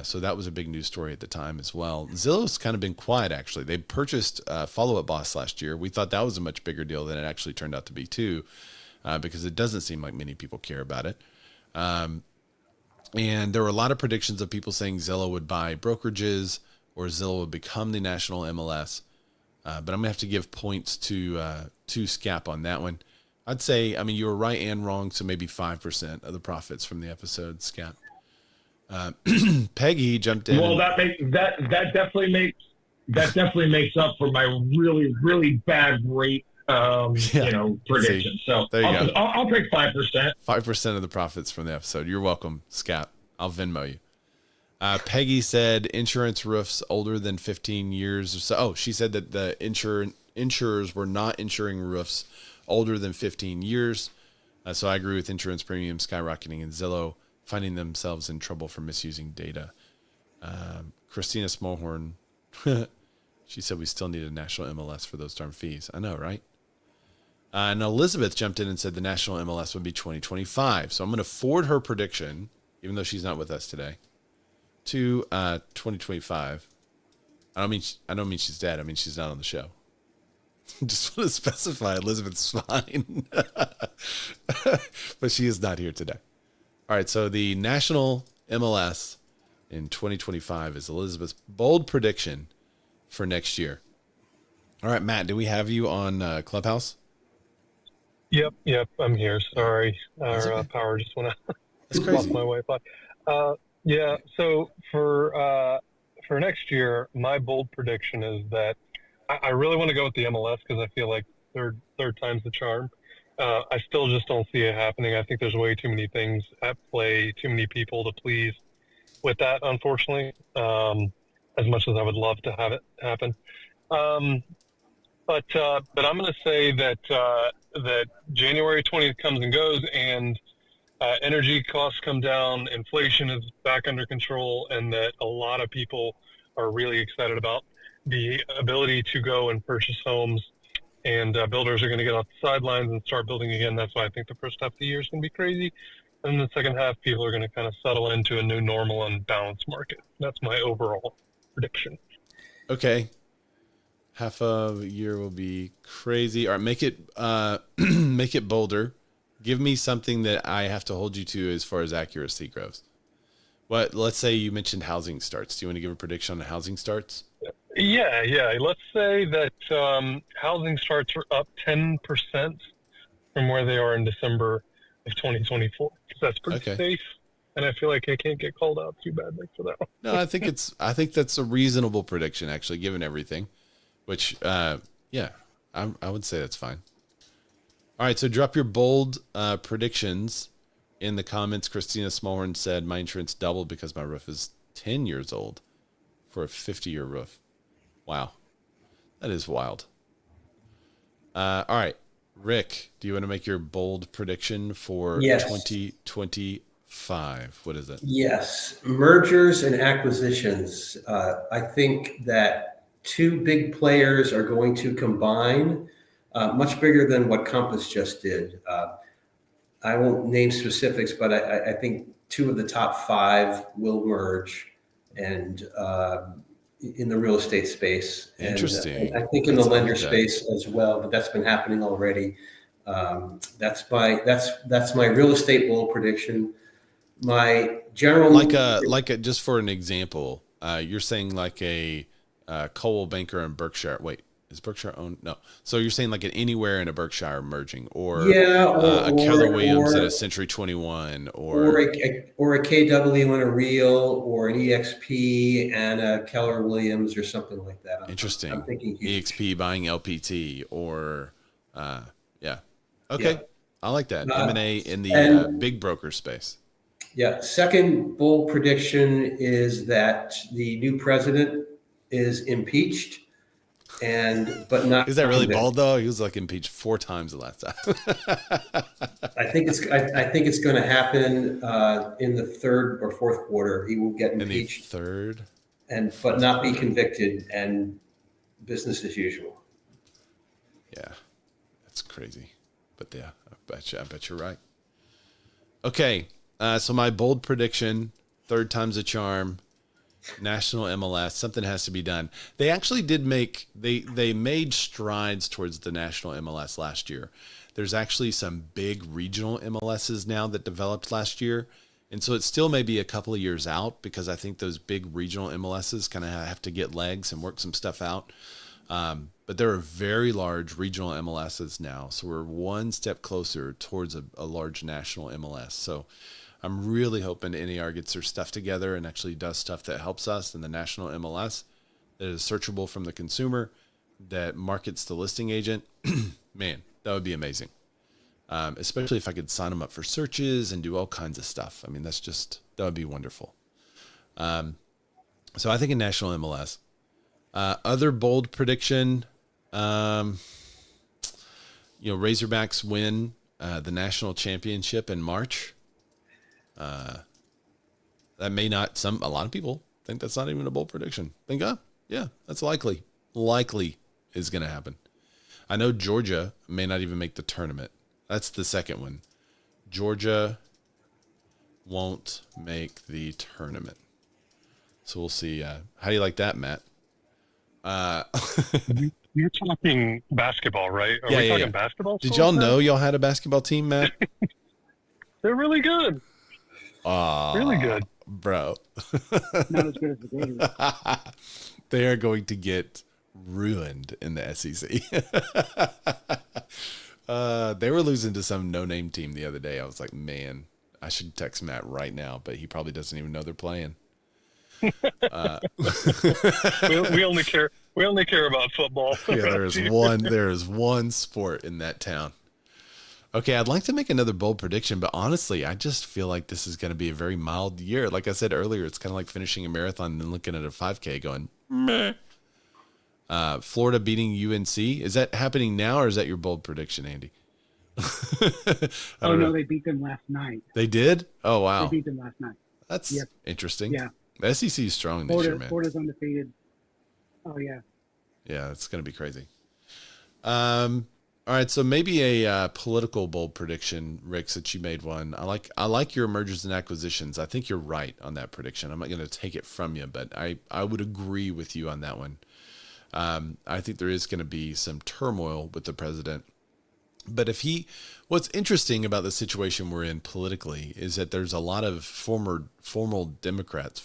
So that was a big news story at the time as well. Zillow's kind of been quiet, actually. They purchased Follow Up Boss last year. We thought that was a much bigger deal than it actually turned out to be, too, because it doesn't seem like many people care about it. And there were a lot of predictions of people saying Zillow would buy brokerages or Zillow would become the national MLS. But I'm going to have to give points to Scap on that one. I'd say, I mean, you were right and wrong, so maybe 5% of the profits from the episode, Scap. Peggy jumped in. Well, that definitely makes up for my really, really bad rate prediction. So there you go. I'll take 5%. 5% of the profits from the episode. You're welcome, Scat. I'll Venmo you. Peggy said insurance roofs older than 15 years or so. Oh, she said that the insurers were not insuring roofs older than 15 years. So I agree with insurance premiums skyrocketing and Zillow finding themselves in trouble for misusing data. Christina Smallhorn, she said we still need a national MLS for those darn fees. I know, right? And Elizabeth jumped in and said the national MLS would be 2025. So I'm going to forward her prediction, even though she's not with us today, to 2025. I don't mean she's dead. I mean she's not on the show. Just want to specify Elizabeth's fine, but she is not here today. All right, so the national MLS in 2025 is Elizabeth's bold prediction for next year. All right, Matt, do we have you on Clubhouse? Yep, I'm here. Sorry, our power just went out. That's crazy. Lost my Wi-Fi. Yeah, so for next year, my bold prediction is that I really want to go with the MLS because I feel like third time's the charm. I still just don't see it happening. I think there's way too many things at play, too many people to please with that, unfortunately, as much as I would love to have it happen. But I'm going to say that January 20th comes and goes, and energy costs come down, inflation is back under control, and that a lot of people are really excited about the ability to go and purchase homes, and builders are going to get off the sidelines and start building again. That's why I think the first half of the year is going to be crazy. And the second half, people are going to kind of settle into a new normal and balanced market. That's my overall prediction. Okay. Half of a year will be crazy. All right, make it bolder. Give me something that I have to hold you to as far as accuracy goes. Let's say you mentioned housing starts. Do you want to give a prediction on the housing starts? Yeah. Let's say that housing starts are up 10% from where they are in December of 2024. That's pretty safe, and I feel like I can't get called out too badly for that one. No, I think that's a reasonable prediction, actually, given everything. Which, I would say that's fine. All right, so drop your bold predictions in the comments. Christina Smallhorn said, my insurance doubled because my roof is 10 years old for a 50-year roof. Wow. That is wild. All right, Rick, do you want to make your bold prediction for 2025? What is it? Yes, mergers and acquisitions. I think that two big players are going to combine, much bigger than what Compass just did. I won't name specifics, but I think two of the top five will merge, and in the real estate space. Interesting. And I think in the lender space as well, but that's been happening already. That's my real estate bold prediction. My general just for an example, you're saying like a Coldwell Banker and Berkshire. Wait, is Berkshire owned? No. So you're saying like an Anywhere and a Berkshire merging, or a Keller Williams and a Century 21, or a KW and a Real, or an EXP and a Keller Williams, or something like that. Interesting. I'm thinking EXP buying LPT, or okay, yeah. I like that. M&A in the big broker space. Yeah. Second bold prediction is that the new president is impeached, but not. Is that really bold though? He was like impeached 4 times the last time. I think it's going to happen in the third or fourth quarter. He will get impeached. In the third, but not be convicted, and business as usual. Yeah, that's crazy. But yeah, I bet you're right. Okay, so my bold prediction: third time's a charm. National MLS, something has to be done. They actually did they made strides towards the national MLS last year. There's actually some big regional MLSs now that developed last year. And so it still may be a couple of years out, because I think those big regional MLSs kind of have to get legs and work some stuff out. But there are very large regional MLSs now. So we're one step closer towards a large national MLS. So I'm really hoping NAR gets their stuff together and actually does stuff that helps us in the national MLS that is searchable from the consumer. that markets the listing agent, man, that would be amazing. Especially if I could sign them up for searches and do all kinds of stuff. I mean, that would be wonderful. So I think a national MLS. Other bold prediction, Razorbacks win the national championship in March. That may not, a lot of people think that's not even a bold prediction. Think, yeah, that's likely. Likely is going to happen. I know Georgia may not even make the tournament. That's the second one. Georgia won't make the tournament. So we'll see. How do you like that, Matt? You're talking basketball, right? Are we talking basketball? Did y'all know y'all had a basketball team, Matt? They're really good. Really good. Bro. Not as good as the Gators. They are going to get ruined in the SEC. They were losing to some no-name team the other day. I was like, man, I should text Matt right now, but he probably doesn't even know they're playing. We only care about football. Yeah, there is one sport in that town. Okay, I'd like to make another bold prediction, but honestly, I just feel like this is going to be a very mild year. Like I said earlier, it's kind of like finishing a marathon and then looking at a 5K going, meh. Florida beating UNC. Is that happening now, or is that your bold prediction, Andy? No, they beat them last night. They did? Oh, wow. They beat them last night. That's interesting. Yeah. The SEC is strong this year, man. Florida's undefeated. Oh, yeah. Yeah, it's going to be crazy. All right, so maybe a political bold prediction, Rick, since you made one. I like your mergers and acquisitions. I think you're right on that prediction. I'm not going to take it from you, but I would agree with you on that one. I think there is going to be some turmoil with the president. But what's interesting about the situation we're in politically is that there's a lot of formal Democrats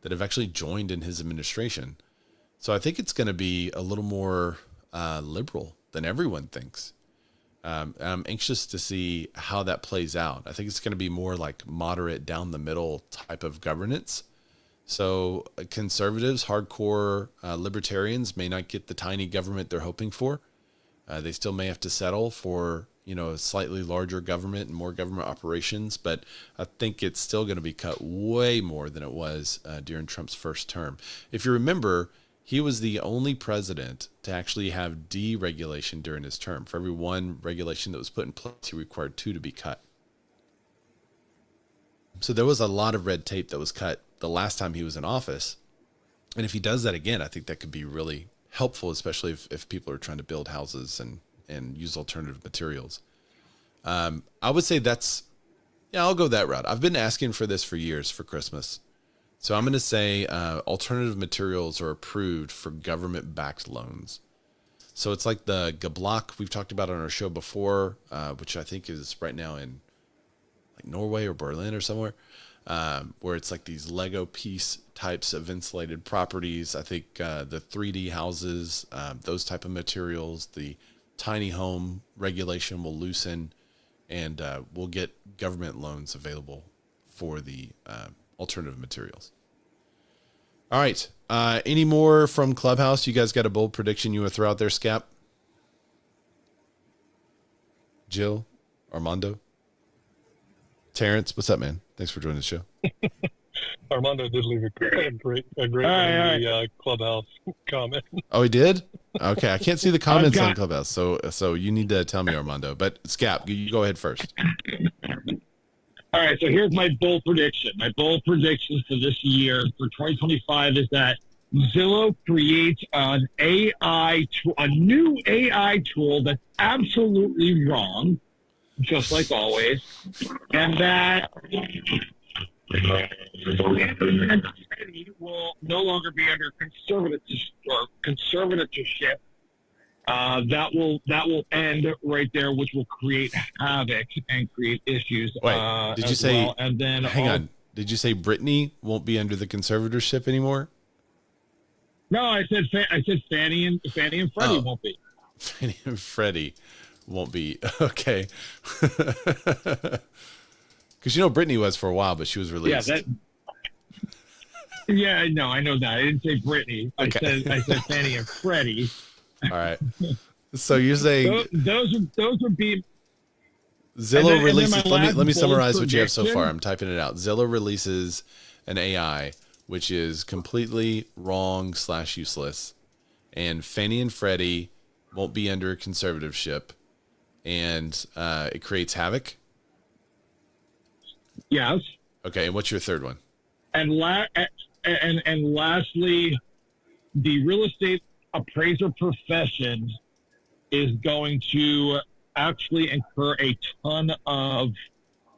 that have actually joined in his administration. So I think it's going to be a little more liberal than everyone thinks. I'm anxious to see how that plays out. I think it's going to be more like moderate down the middle type of governance. So conservatives, hardcore libertarians may not get the tiny government they're hoping for. They still may have to settle for, a slightly larger government and more government operations, but I think it's still going to be cut way more than it was during Trump's first term. If you remember, he was the only president to actually have deregulation during his term. For every one regulation that was put in place, he required 2 to be cut. So there was a lot of red tape that was cut the last time he was in office. And if he does that again, I think that could be really helpful, especially if people are trying to build houses and use alternative materials. I would say I'll go that route. I've been asking for this for years for Christmas. So I'm going to say alternative materials are approved for government-backed loans. So it's like the Geblock we've talked about on our show before, which I think is right now in like Norway or Berlin or somewhere, where it's like these Lego piece types of insulated properties. I think the 3D houses, those type of materials, the tiny home regulation will loosen, and we'll get government loans available for the alternative materials. All right. Any more from Clubhouse? You guys got a bold prediction you want to throw out there, Scap? Jill? Armando? Terrence? What's up, man? Thanks for joining the show. Armando did leave a great Clubhouse comment. Oh, he did? Okay, I can't see the comments on Clubhouse, so you need to tell me, Armando. But Scap, you go ahead first. All right, so here's my bold prediction. My bold prediction for this year, for 2025, is that Zillow creates a new AI tool that's absolutely wrong, just like always, and that will no longer be under conservatorship. That will end right there, which will create havoc and create issues. Wait, did you say? Well. And then hang on. Did you say Brittany won't be under the conservatorship anymore? No, I said Fannie and Freddie won't be. Fannie and Freddie won't be. Okay. Because Brittany was for a while, but she was released. Yeah, Yeah, no, I know that. I didn't say Brittany. Okay. I said Fannie and Freddie. All right. So you're saying Those would be Zillow releases. my Let me last summarize bold what you have so prediction. far. I'm typing it out. Zillow releases an AI which is completely wrong / useless, and Fannie and Freddie won't be under conservatorship, and it creates havoc. Yes. Okay, and what's your third one? And lastly, the real estate appraiser profession is going to actually incur a ton of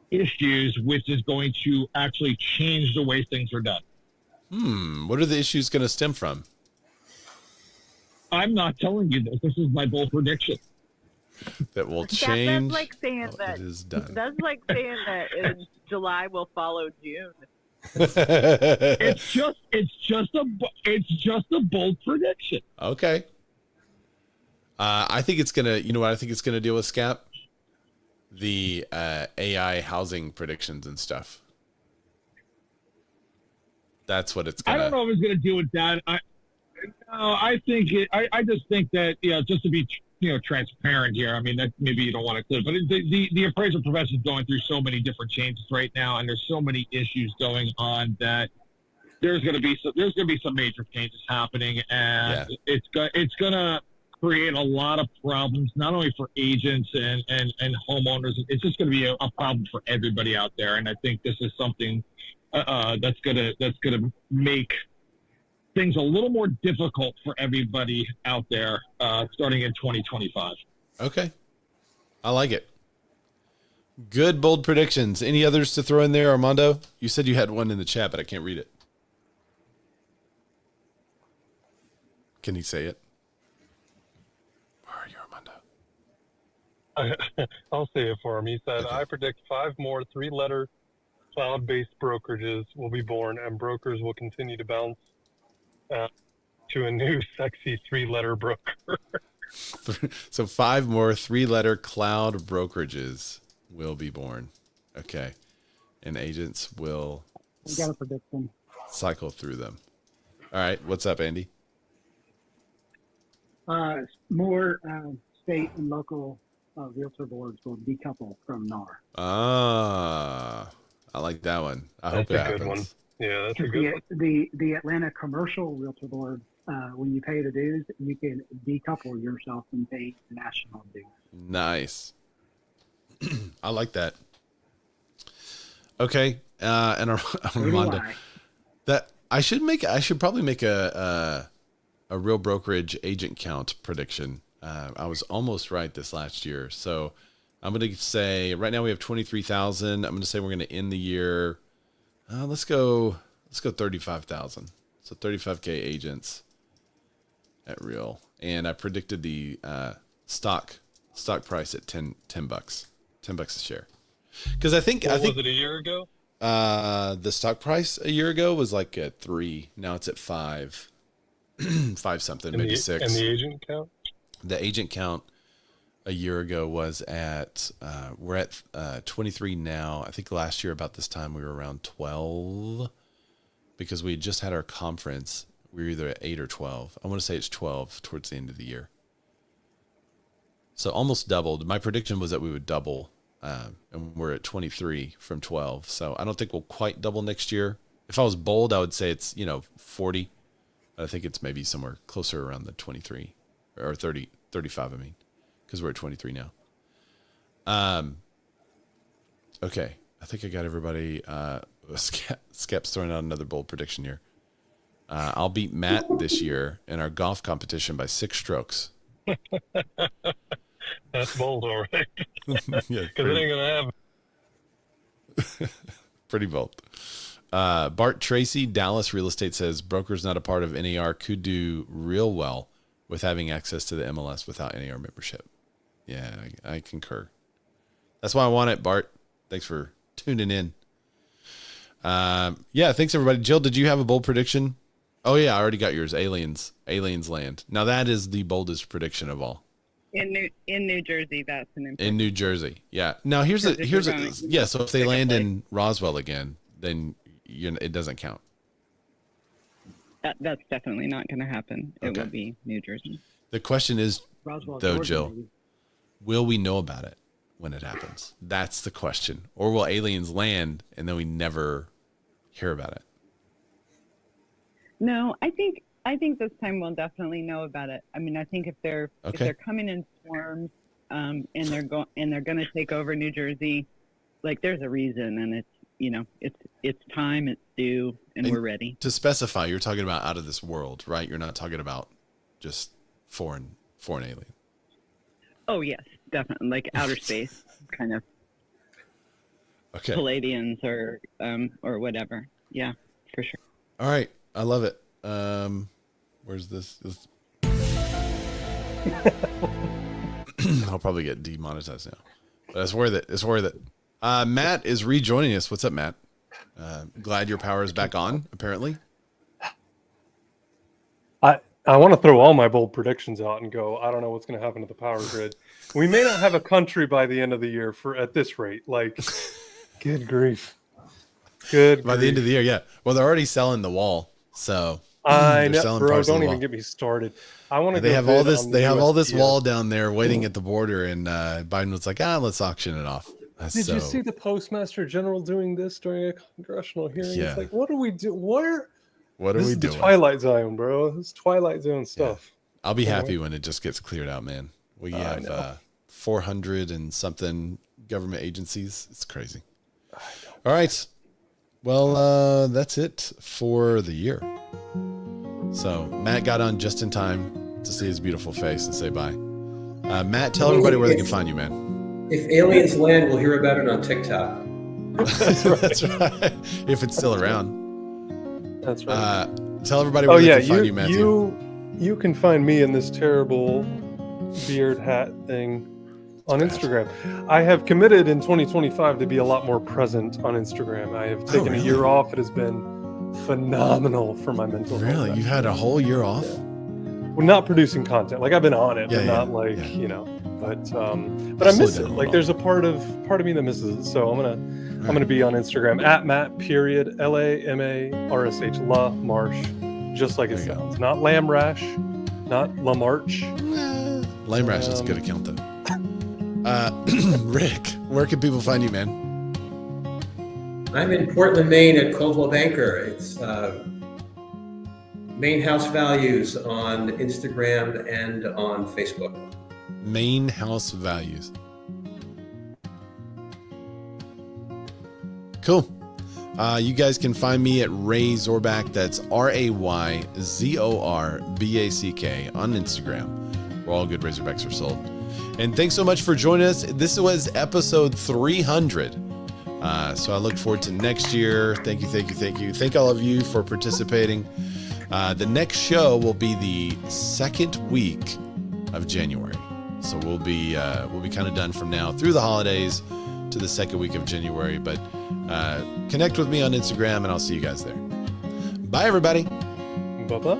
issues, which is going to actually change the way things are done. What are the issues going to stem from? I'm not telling you this. This is my bold prediction. That will change. That's like saying that. It is done. That's like saying that in July will follow June. It's just a bold prediction. Okay. I think it's gonna. You know what I think it's gonna deal with, Scap? The AI housing predictions and stuff. That's what it's gonna. I don't know if it's gonna deal with that. I just think that just to be transparent here. I mean, that maybe you don't want to clear, but the appraisal profession is going through so many different changes right now, and there's so many issues going on that there's going to be some major changes happening, and it's gonna create a lot of problems, not only for agents and homeowners. It's just going to be a problem for everybody out there, and I think this is something that's gonna make things a little more difficult for everybody out there starting in 2025. Okay. I like it. Good, bold predictions. Any others to throw in there, Armando? You said you had one in the chat, but I can't read it. Can he say it? Where are you, Armando? I'll say it for him. He said, Okay. I predict 5 more 3-letter cloud-based brokerages will be born, and brokers will continue to bounce to a new sexy 3-letter broker. So 5 more 3-letter cloud brokerages will be born. Okay. And agents will I got a prediction. cycle through them. All right. What's up, Andy? More state and local realtor boards will decouple from NAR. I like that one. I hope That's it a good happens. one. Yeah, that's a good one. The Atlanta Commercial Realtor Board, when you pay the dues, you can decouple yourself from paying the national dues. Nice. I like that. Okay. And Armando, that I should probably make a real brokerage agent count prediction. I was almost right this last year. So I'm going to say right now we have 23,000. I'm going to say we're going to end the year. Let's go 35,000. So 35K agents at real. And I predicted the stock price at $10 $10 a share. Because I think was it a year ago? The stock price a year ago was like at 3. Now it's at 5. 5 something, maybe 6. And the agent count? The agent count a year ago was at we're at 23 now. I think last year about this time we were around 12 because we just had our conference. We were either at 8 or 12. I want to say it's 12 towards the end of the year. So almost doubled. My prediction was that we would double, and we're at 23 from 12. So I don't think we'll quite double next year. If I was bold, I would say it's 40. But I think it's maybe somewhere closer around the 23 or 30, 35. I mean, because we're at 23 now. Okay, I think I got everybody. Skep's throwing out another bold prediction here. I'll beat Matt this year in our golf competition by 6 strokes. That's bold, all right. Because Yeah, it ain't going to happen. pretty bold. Bart Tracy, Dallas Real Estate says brokers not a part of NAR could do real well with having access to the MLS without NAR membership. Yeah, I concur. That's why I want it, Bart. Thanks for tuning in. Yeah, thanks everybody. Jill, did you have a bold prediction? Oh yeah, I already got yours. Aliens land. Now that is the boldest prediction of all. In New Jersey, that's an important. In New Jersey, yeah. Now here's So if they land in Roswell again, then it doesn't count. That's definitely not going to happen. It Okay. will be New Jersey. The question is, Roswell, though, Georgia, Jill, maybe. will we know about it when it happens? That's the question. Or will aliens land and then we never hear about it? No, I think this time we'll definitely know about it. I mean, I think if they're coming in swarms, and they're going to take over New Jersey, like there's a reason, and it's time, it's due, and we're ready. To specify, you're talking about out of this world, right? You're not talking about just foreign alien. Oh yes, definitely, like outer space, kind of. Okay. Palladians or whatever. Yeah, for sure. All right. I love it. Where's this? I'll probably get demonetized now, but it's worth it. It's worth it. Matt is rejoining us. What's up, Matt? Glad your power is back on, apparently. I want to throw all my bold predictions out and go, I don't know what's going to happen to the power grid. We may not have a country by the end of the year at this rate. Like, good grief. By the end of the year, yeah. Well, they're already selling the wall, so I know, bro. Don't even get me started. I want to. They have all this. They have all this wall down there waiting at the border, and Biden was like, let's auction it off. Did you see the Postmaster General doing this during a congressional hearing? Yeah. It's like, what do we do? What are we doing? The Twilight Zone, bro. This is Twilight Zone stuff. Yeah. I'll be happy when it just gets cleared out, man. We have 400 and something government agencies. It's crazy. All right. Well, that's it for the year. So Matt got on just in time to see his beautiful face and say bye. Matt, tell everybody where they can find you, man. If aliens land, we'll hear about it on TikTok. That's right. If it's still around. That's right. Tell everybody where they can find you, Matthew. You can find me in this terrible beard hat thing on Instagram. I have committed in 2025 to be a lot more present on Instagram. I have taken a year off. It has been phenomenal for my mental health. Really? You've had a whole year off? Yeah. Well, not producing content. Like I've been on it, but not but I miss it. Like there's a part of me that misses it. So I'm gonna be on Instagram at Matt _LAMARSH LaMarche, just like it sounds. Not Lamb Rash, not LaMarche. Lamb Rash is a good account though. Rick, where can people find you, man? I'm in Portland, Maine at Coldwell Banker. It's Main House Values on Instagram and on Facebook. Main House Values. Cool. You guys can find me at Ray Zorback. That's RayZorback on Instagram, where all good Razorbacks are sold. And thanks so much for joining us. This was episode 300. So I look forward to next year. Thank you. Thank all of you for participating. The next show will be the second week of January. So we'll be kind of done from now through the holidays to the second week of January. But connect with me on Instagram, and I'll see you guys there. Bye, everybody. Bye-bye.